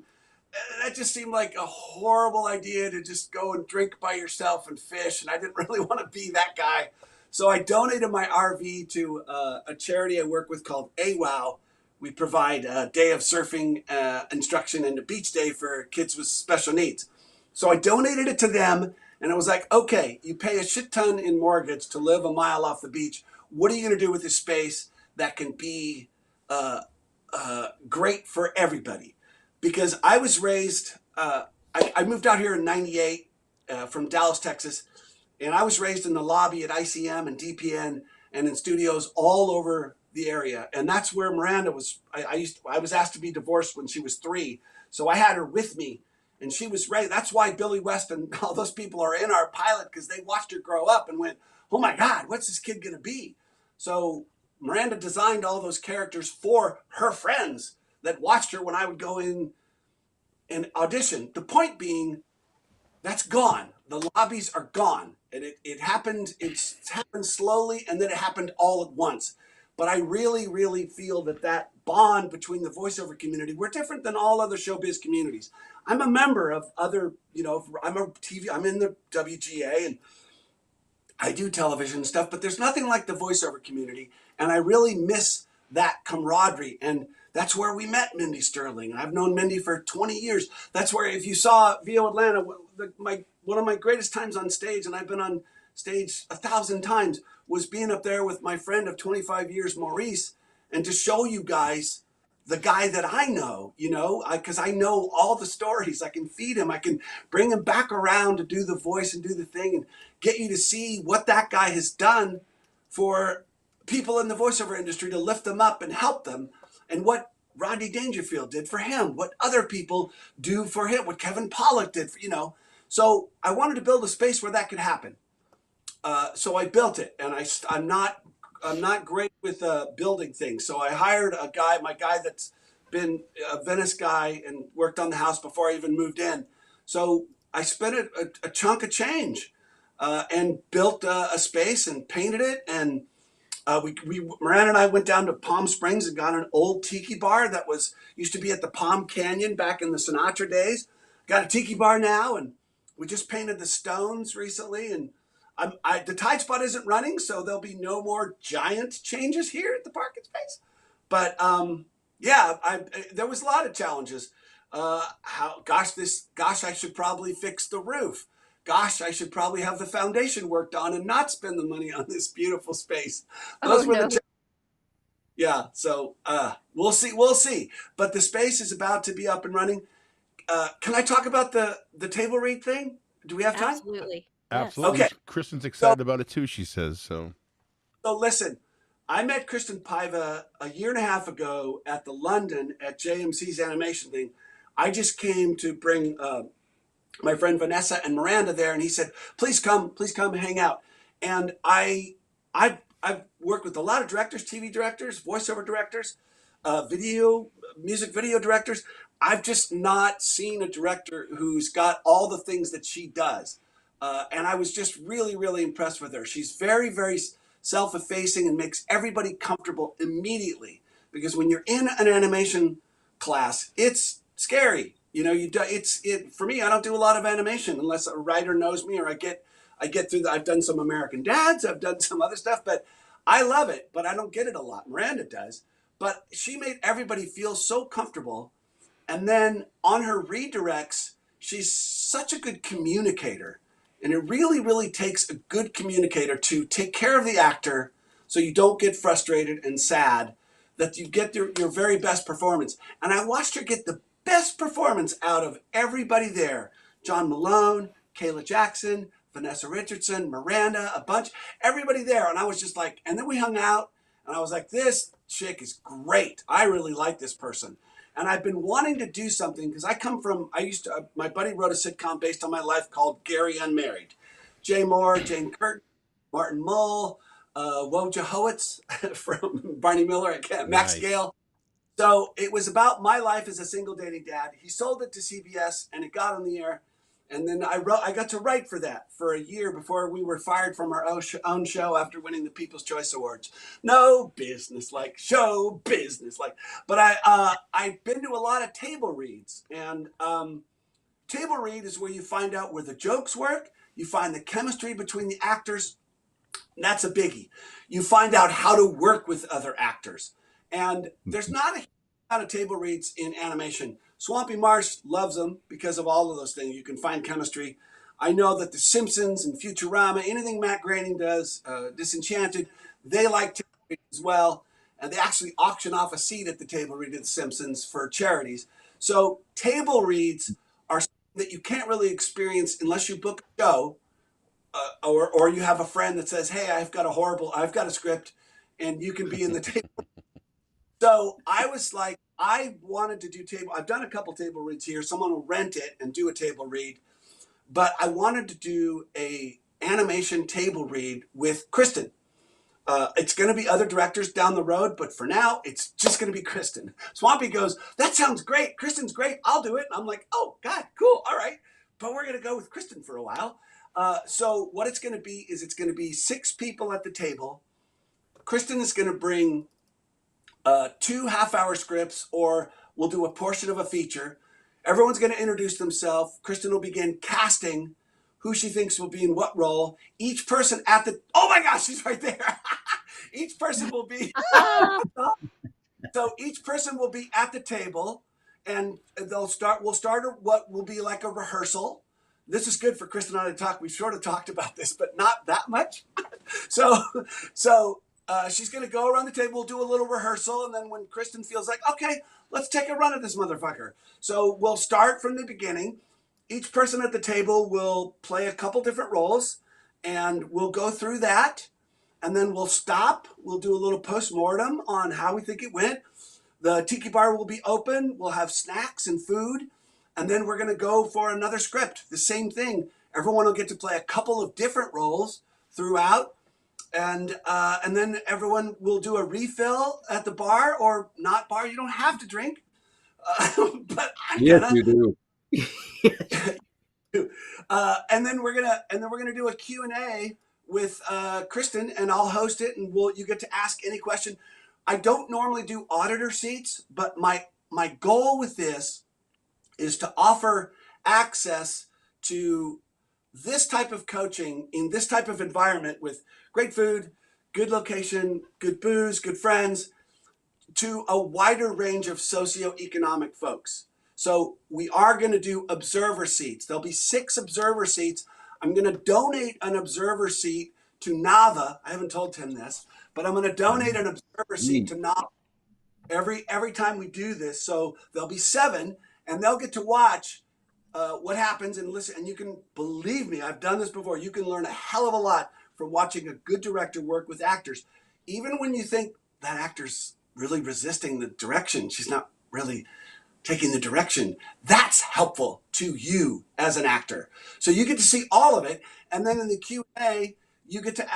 that just seemed like a horrible idea to just go and drink by yourself and fish. And I didn't really want to be that guy. So I donated my RV to a charity I work with called AWOW. We provide a day of surfing instruction and a beach day for kids with special needs. So I donated it to them. And I was like, okay, you pay a shit ton in mortgage to live a mile off the beach. What are you going to do with this space that can be great for everybody? Because I was raised I moved out here in '98 from Dallas, Texas, and I was raised in the lobby at ICM and DPN and in studios all over the area. And that's where Miranda was. I was asked to be divorced when she was 3, so I had her with me, and she was raised. That's why Billy West and all those people are in our pilot, because they watched her grow up and went, "Oh my God, what's this kid gonna be?" So Miranda designed all those characters for her friends that watched her when I would go in and audition. The point being, that's gone. The lobbies are gone. And it happened, it's happened slowly, and then it happened all at once. But I really, really feel that that bond between the voiceover community, we're different than all other showbiz communities. I'm a member of other, I'm in the WGA, and I do television stuff, but there's nothing like the voiceover community. And I really miss that camaraderie. And that's where we met Mindy Sterling. I've known Mindy for 20 years. That's where, if you saw VO Atlanta, one of my greatest times on stage, and I've been on stage 1,000 times, was being up there with my friend of 25 years, Maurice, and to show you guys the guy that I know, because I know all the stories. I can feed him. I can bring him back around to do the voice and do the thing and get you to see what that guy has done for people in the voiceover industry, to lift them up and help them, and what Rodney Dangerfield did for him, what other people do for him, what Kevin Pollak did, So I wanted to build a space where that could happen. So I built it, and I'm not great with building things. So I hired my guy that's been a Venice guy and worked on the house before I even moved in. So I spent a chunk of change and built a space and painted it. And Miranda and I went down to Palm Springs and got an old tiki bar that used to be at the Palm Canyon back in the Sinatra days. Got a tiki bar now, and we just painted the stones recently, and the Tide Spot isn't running, so there'll be no more giant changes here at the Parkin space. But there was a lot of challenges. I should probably fix the roof. Gosh, I should probably have the foundation worked on and not spend the money on this beautiful space. Those were the yeah. So we'll see. But the space is about to be up and running. Can I talk about the table read thing? Do we have time? Absolutely. Absolutely. Okay. Kristen's excited about it too, she says. So listen, I met Kristen Paiva a year and a half ago at the London at JMC's animation thing. I just came to bring my friend Vanessa and Miranda there, and he said, please come and hang out. And I've worked with a lot of directors, TV directors, voiceover directors, music video directors. I've just not seen a director who's got all the things that she does. And I was just really, really impressed with her. She's very, very self-effacing and makes everybody comfortable immediately. Because when you're in an animation class, it's scary. For me, I don't do a lot of animation unless a writer knows me, or I get through I've done some American Dads, I've done some other stuff, but I love it, but I don't get it a lot. Miranda does. But she made everybody feel so comfortable. And then on her redirects, she's such a good communicator. And it really, really takes a good communicator to take care of the actor so you don't get frustrated and sad, that you get your very best performance. And I watched her get the best performance out of everybody there. John Malone, Kayla Jackson, Vanessa Richardson, Miranda, a bunch, everybody there. And I was just like, and then we hung out, and I was like, this chick is great. I really like this person. And I've been wanting to do something, because my buddy wrote a sitcom based on my life called Gary Unmarried. Jay Moore, Jane Curtin, Martin Mull, Wojciech Howitz from Barney Miller, Max Nice. Gale. So it was about my life as a single dating dad. He sold it to CBS, and it got on the air. And then I got to write for that for a year before we were fired from our own show after winning the People's Choice Awards. No business like, show business like. But I've been to a lot of table reads, and table read is where you find out where the jokes work. You find the chemistry between the actors. And that's a biggie. You find out how to work with other actors. And there's not a lot of table reads in animation. Swampy Marsh loves them because of all of those things. You can find chemistry. I know that The Simpsons and Futurama, anything Matt Groening does, Disenchanted, they like table reads as well. And they actually auction off a seat at the table read of The Simpsons for charities. So table reads are something that you can't really experience unless you book a show, or you have a friend that says, "Hey, I've got a script, and you can be in the table." So I was like, I wanted to do table. I've done a couple table reads here. Someone will rent it and do a table read, but I wanted to do a animation table read with Kristen. It's going to be other directors down the road, but for now, it's just going to be Kristen. Swampy goes, "That sounds great. Kristen's great. I'll do it." And I'm like, "Oh, God, cool. All right." But we're going to go with Kristen for a while. So what it's going to be is it's going to be 6 people at the table. Kristen is going to bring 2 half-hour scripts, or we'll do a portion of a feature. Everyone's going to introduce themselves. Kristen will begin casting who she thinks will be in what role. Each person at the, oh my gosh, she's right there. Each person will be, so each person will be at the table, and we'll start what will be like a rehearsal. This is good for Kristen and I to talk. We've sort of talked about this, but not that much. So she's going to go around the table, do a little rehearsal, and then when Kristen feels like, okay, let's take a run at this motherfucker. So we'll start from the beginning. Each person at the table will play a couple different roles, and we'll go through that, and then we'll stop. We'll do a little post-mortem on how we think it went. The tiki bar will be open. We'll have snacks and food, and then we're going to go for another script. The same thing. Everyone will get to play a couple of different roles throughout. And then everyone will do a refill at the bar, or not bar. You don't have to drink, but I'm Yes, gonna. you do. And then we're gonna do a Q&A with Kristen, and I'll host it, and you get to ask any question. I don't normally do auditor seats, but my goal with this is to offer access to this type of coaching in this type of environment with great food, good location, good booze, good friends, to a wider range of socioeconomic folks. So we are going to do observer seats. There'll be 6 observer seats. I'm going to donate an observer seat to Nava. I haven't told Tim this, but I'm going to donate an observer seat to Nava every time we do this. So there'll be 7, and they'll get to watch what happens and listen. And you can, believe me, I've done this before. You can learn a hell of a lot from watching a good director work with actors. Even when you think that actor's really resisting the direction, she's not really taking the direction, that's helpful to you as an actor. So you get to see all of it. And then in the Q&A, you get to,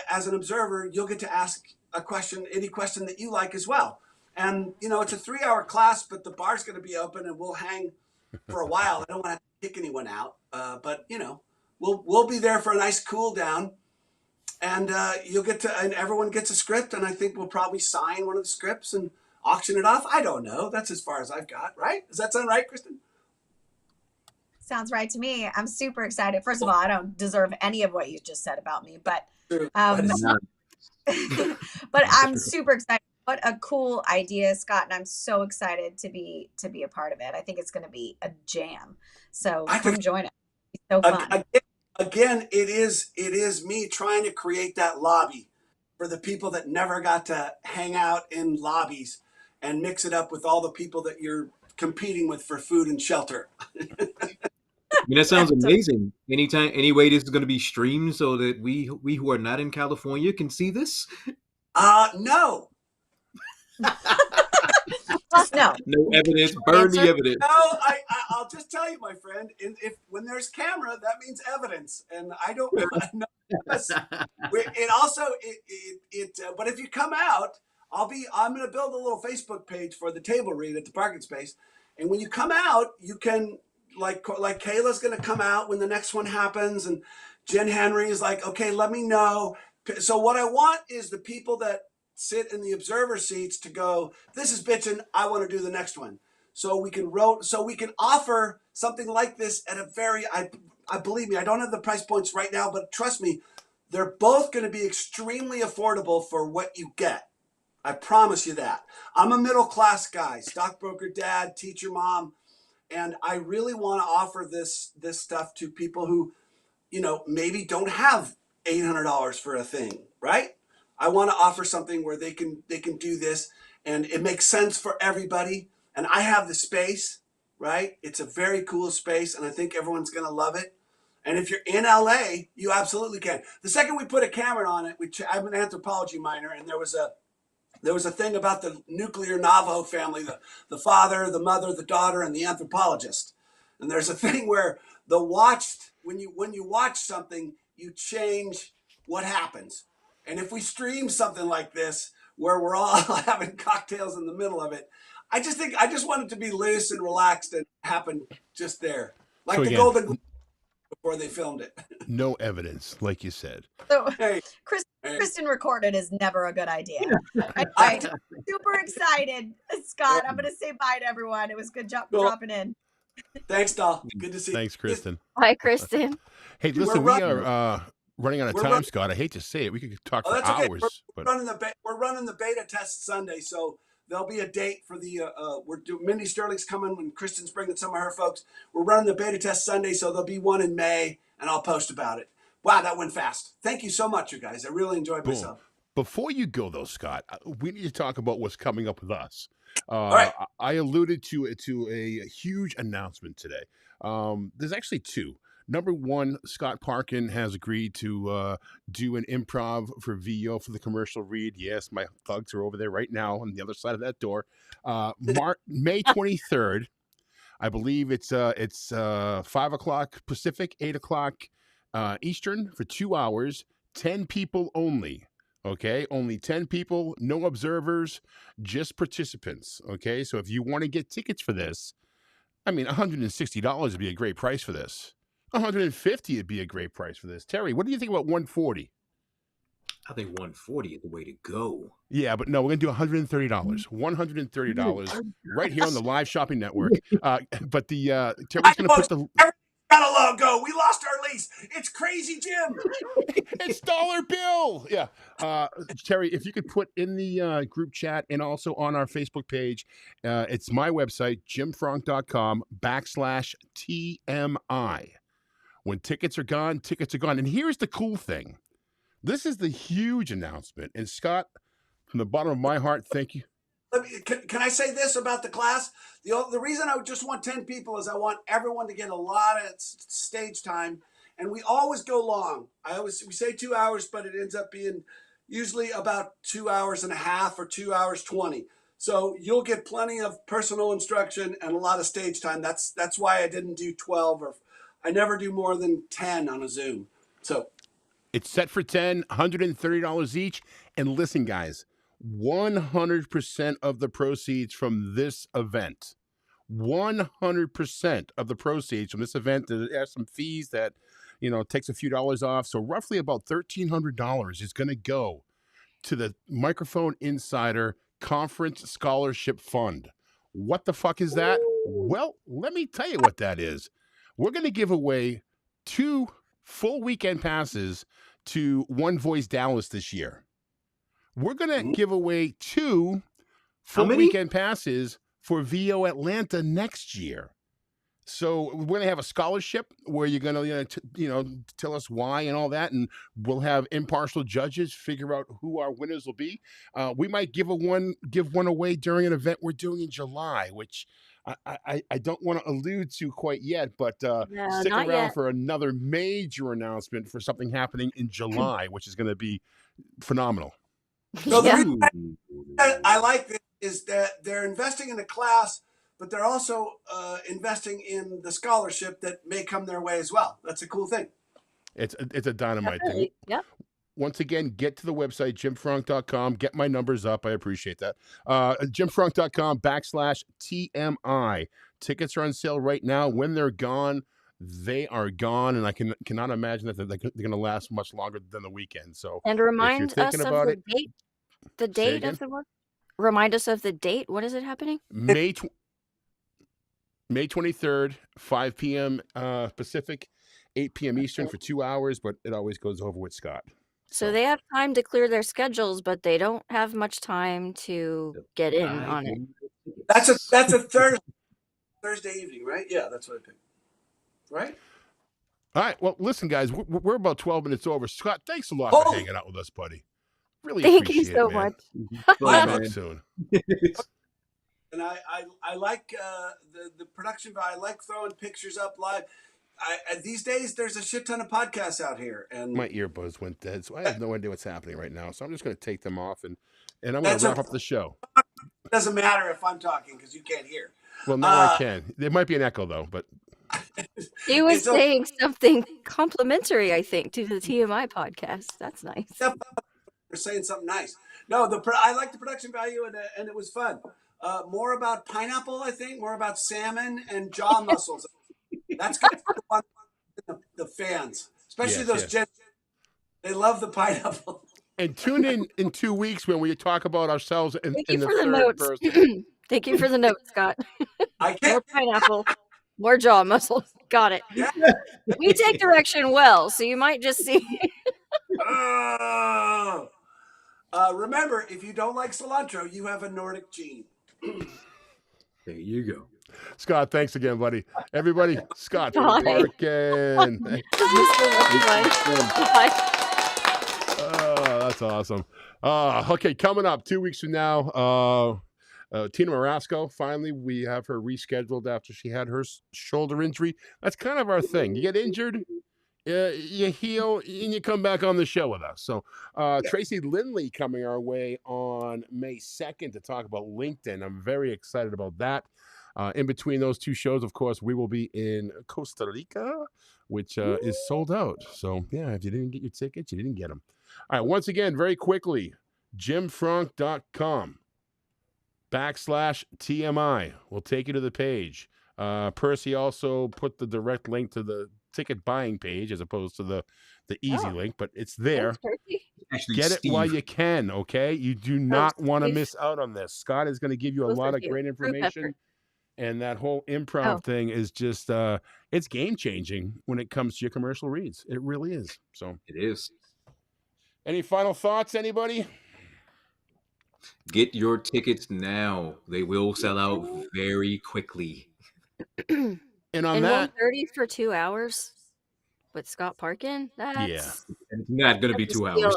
as an observer, you'll get to ask a question, any question that you like as well. And, it's a 3-hour class, but the bar's going to be open, and we'll hang for a while. I don't want to kick anyone out, but we'll be there for a nice cool down, and and everyone gets a script, and I think we'll probably sign one of the scripts and auction it off. I don't know. That's as far as I've got. Right? Does that sound right, Kristen? Sounds right to me. I'm super excited. First of all, I don't deserve any of what you just said about me, but True. but I'm super excited. What a cool idea, Scott, and I'm so excited to be a part of it. I think it's going to be a jam. So come join us. It's so fun. Again, it is me trying to create that lobby for the people that never got to hang out in lobbies, and mix it up with all the people that you're competing with for food and shelter. I mean, that sounds amazing. Anyway, this is going to be streamed so that we who are not in California can see this. No. No. No evidence. Burn the evidence. No, I'll just tell you, my friend. If when there's camera, that means evidence, and I don't know. It also but if you come out, I'm going to build a little Facebook page for the table read at the Parkin space, and when you come out, you can like Kayla's going to come out when the next one happens, and Jen Henry is like, okay, let me know. So what I want is the people that sit in the observer seats to go, this is bitchin', I want to do the next one. So we can offer something like this at a very, I believe me, I don't have the price points right now, but trust me, they're both going to be extremely affordable for what you get. I promise you that. I'm a middle class guy, stockbroker dad, teacher mom, and I really want to offer this stuff to people who, maybe don't have $800 for a thing, right? I want to offer something where they can do this, and it makes sense for everybody. And I have the space, right? It's a very cool space, and I think everyone's going to love it. And if you're in LA, you absolutely can. The second we put a camera on it, I'm an anthropology minor, and there was a thing about the nuclear Navajo family, the father, the mother, the daughter, and the anthropologist. And there's a thing where when you watch something, you change what happens. And if we stream something like this, where we're all having cocktails in the middle of it, I just want it to be loose and relaxed and happen just there. Like So the again, Golden Globe before they filmed it. no evidence, like you said. So Hey, Kristen recorded is never a good idea. I'm super excited, Scott. I'm going to say bye to everyone. It was good dropping in. thanks, doll. Good to see you. Thanks, Kristen. Hi, Kristen. Hey, listen, we are running out of we're time, running- Scott. I hate to say it. We could talk for that's okay. hours. We're But running the beta test Sunday, so there'll be a date for the. Mindy Sterling's coming and Kristen's bringing some of her folks. We're running the beta test Sunday, so there'll be one in May, and I'll post about it. Wow, that went fast. Thank you so much, you guys. I really enjoyed Boom. myself. Before you go, though, Scott, we need to talk about what's coming up with us. right. I alluded to a huge announcement today. There's actually two. Number one, Scott Parkin has agreed to do an improv for VO for the commercial read. Yes, my thugs are over there right now on the other side of that door. May 23rd. I believe it's 5 o'clock Pacific, 8 o'clock Eastern for 2 hours, 10 people only. Okay, only 10 people, no observers, just participants. Okay, so if you want to get tickets for this, I mean, $160 would be a great price for this. $150 would be a great price for this. Terry, what do you think about $140? I think 140 is the way to go. Yeah, but no, we're gonna do $130. $130 right here on the Live Shopping Network. But the Terry's gonna put the. Gotta go. We lost our lease. It's Crazy Jim. It's Dollar Bill. Yeah. Terry, if you could put in the group chat and also on our Facebook page, it's my website, jimfrank.com/TMI. When tickets are gone, tickets are gone. And here's the cool thing. This is the huge announcement. And Scott, from the bottom of my heart, thank you. Can I say this about the class? The reason I just want 10 people is I want everyone to get a lot of stage time. And we always go long. We say 2 hours, but it ends up being usually about 2 hours and a half or 2 hours 20. So you'll get plenty of personal instruction and a lot of stage time. That's why I didn't do 12 or I never do more than 10 on a Zoom. So it's set for 10, $130 each. And listen, guys, 100% of the proceeds from this event, 100% of the proceeds from this event, there's some fees that, takes a few dollars off. So roughly about $1,300 is going to go to the Microphone Insider Conference Scholarship Fund. What the fuck is that? Well, let me tell you what that is. We're going to give away 2 full weekend passes to One Voice Dallas this year. We're going to give away 2 full weekend passes for VO Atlanta next year. So we're going to have a scholarship where you're going to, tell us why and all that, and we'll have impartial judges figure out who our winners will be. We might give one away during an event we're doing in July, which I don't want to allude to quite yet, but stick around for another major announcement for something happening in July, which is going to be phenomenal. So the reason I like this is that they're investing in the class, but they're also investing in the scholarship that may come their way as well. That's a cool thing. It's a dynamite thing. Yep. Once again, get to the website, jimfrank.com. Get my numbers up. I appreciate that. jimfrank.com/TMI. Tickets are on sale right now. When they're gone, they are gone, and I cannot imagine that they're going to last much longer than the weekend. So, and remind us of the date. The date of the work. Remind us of the date. What is it happening? May 23rd, 5 p.m. Pacific, 8 p.m. Eastern for 2 hours, but it always goes over with Scott. So they have time to clear their schedules, but they don't have much time to get in on it. That's a Thursday evening, right? Yeah, that's what I picked. Right? All right. Well, listen, guys, we're about 12 minutes over. Scott, thanks a lot for hanging out with us, buddy. Really Thank you appreciate so it, man. much. We'll talk soon. and I like the production value. I like throwing pictures up live. These days, there's a shit ton of podcasts out here, and My earbuds went dead, so I have no idea what's happening right now. So I'm just going to take them off, and I'm going that's to wrap okay. up the show. It doesn't matter if I'm talking because you can't hear. Well, now I can. There might be an echo though, but He was saying something complimentary, I think, to the TMI podcast. That's nice. They're saying something nice. No, I like the production value, and it was fun. More about pineapple, I think. More about salmon and jaw muscles. That's good for the fans, especially those Gen. They love the pineapple. And tune in 2 weeks when we talk about ourselves in the third person. Thank you for the notes, Scott. I More pineapple, more jaw muscles. Got it. Yeah. We take direction well, so you might just see. Remember, if you don't like cilantro, you have a Nordic gene. There you go. Scott, thanks again, buddy. Everybody, Scott from Parkin. Oh, that's awesome. Okay, coming up 2 weeks from now, Tina Marasco, finally, we have her rescheduled after she had her shoulder injury. That's kind of our thing. You get injured, you heal, and you come back on the show with us. So Tracy Lindley coming our way on May 2nd to talk about LinkedIn. I'm very excited about that. In between those two shows, of course, we will be in Costa Rica, which is sold out. So, yeah, if you didn't get your tickets, you didn't get them. All right, once again, very quickly, jimfrank.com/TMI. We'll take you to the page. Percy also put the direct link to the ticket buying page as opposed to the easy link, but it's there. Actually, Get it while you can, okay? You do not want to miss out on this. Scott is going to give you a lot of great information. And that whole improv thing is just, it's game-changing when it comes to your commercial reads. It really is. So it is. Any final thoughts, anybody? Get your tickets now. They will sell out very quickly. And on and that, 1:30 for 2 hours with Scott Parkin. That's it's not going to be 2 hours.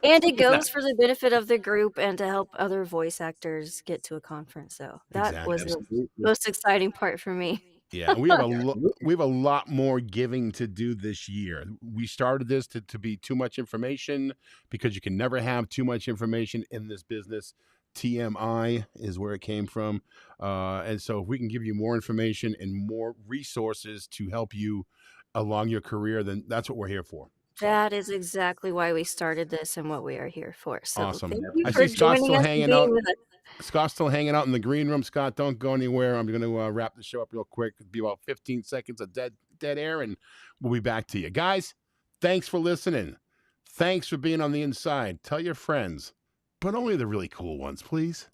And it goes for the benefit of the group and to help other voice actors get to a conference. So that was the most exciting part for me. Yeah, we have a lot more giving to do this year. We started this to be too much information because you can never have too much information in this business. TMI is where it came from. And so if we can give you more information and more resources to help you along your career, then that's what we're here for. That is exactly why we started this and what we are here for. So awesome. Thank you I for see Scott's joining still us hanging and out. being with us. Scott's still hanging out in the green room. Scott, don't go anywhere. I'm going to wrap the show up real quick. It'll be about 15 seconds of dead air, and we'll be back to you. Guys, thanks for listening. Thanks for being on the inside. Tell your friends, but only the really cool ones, please.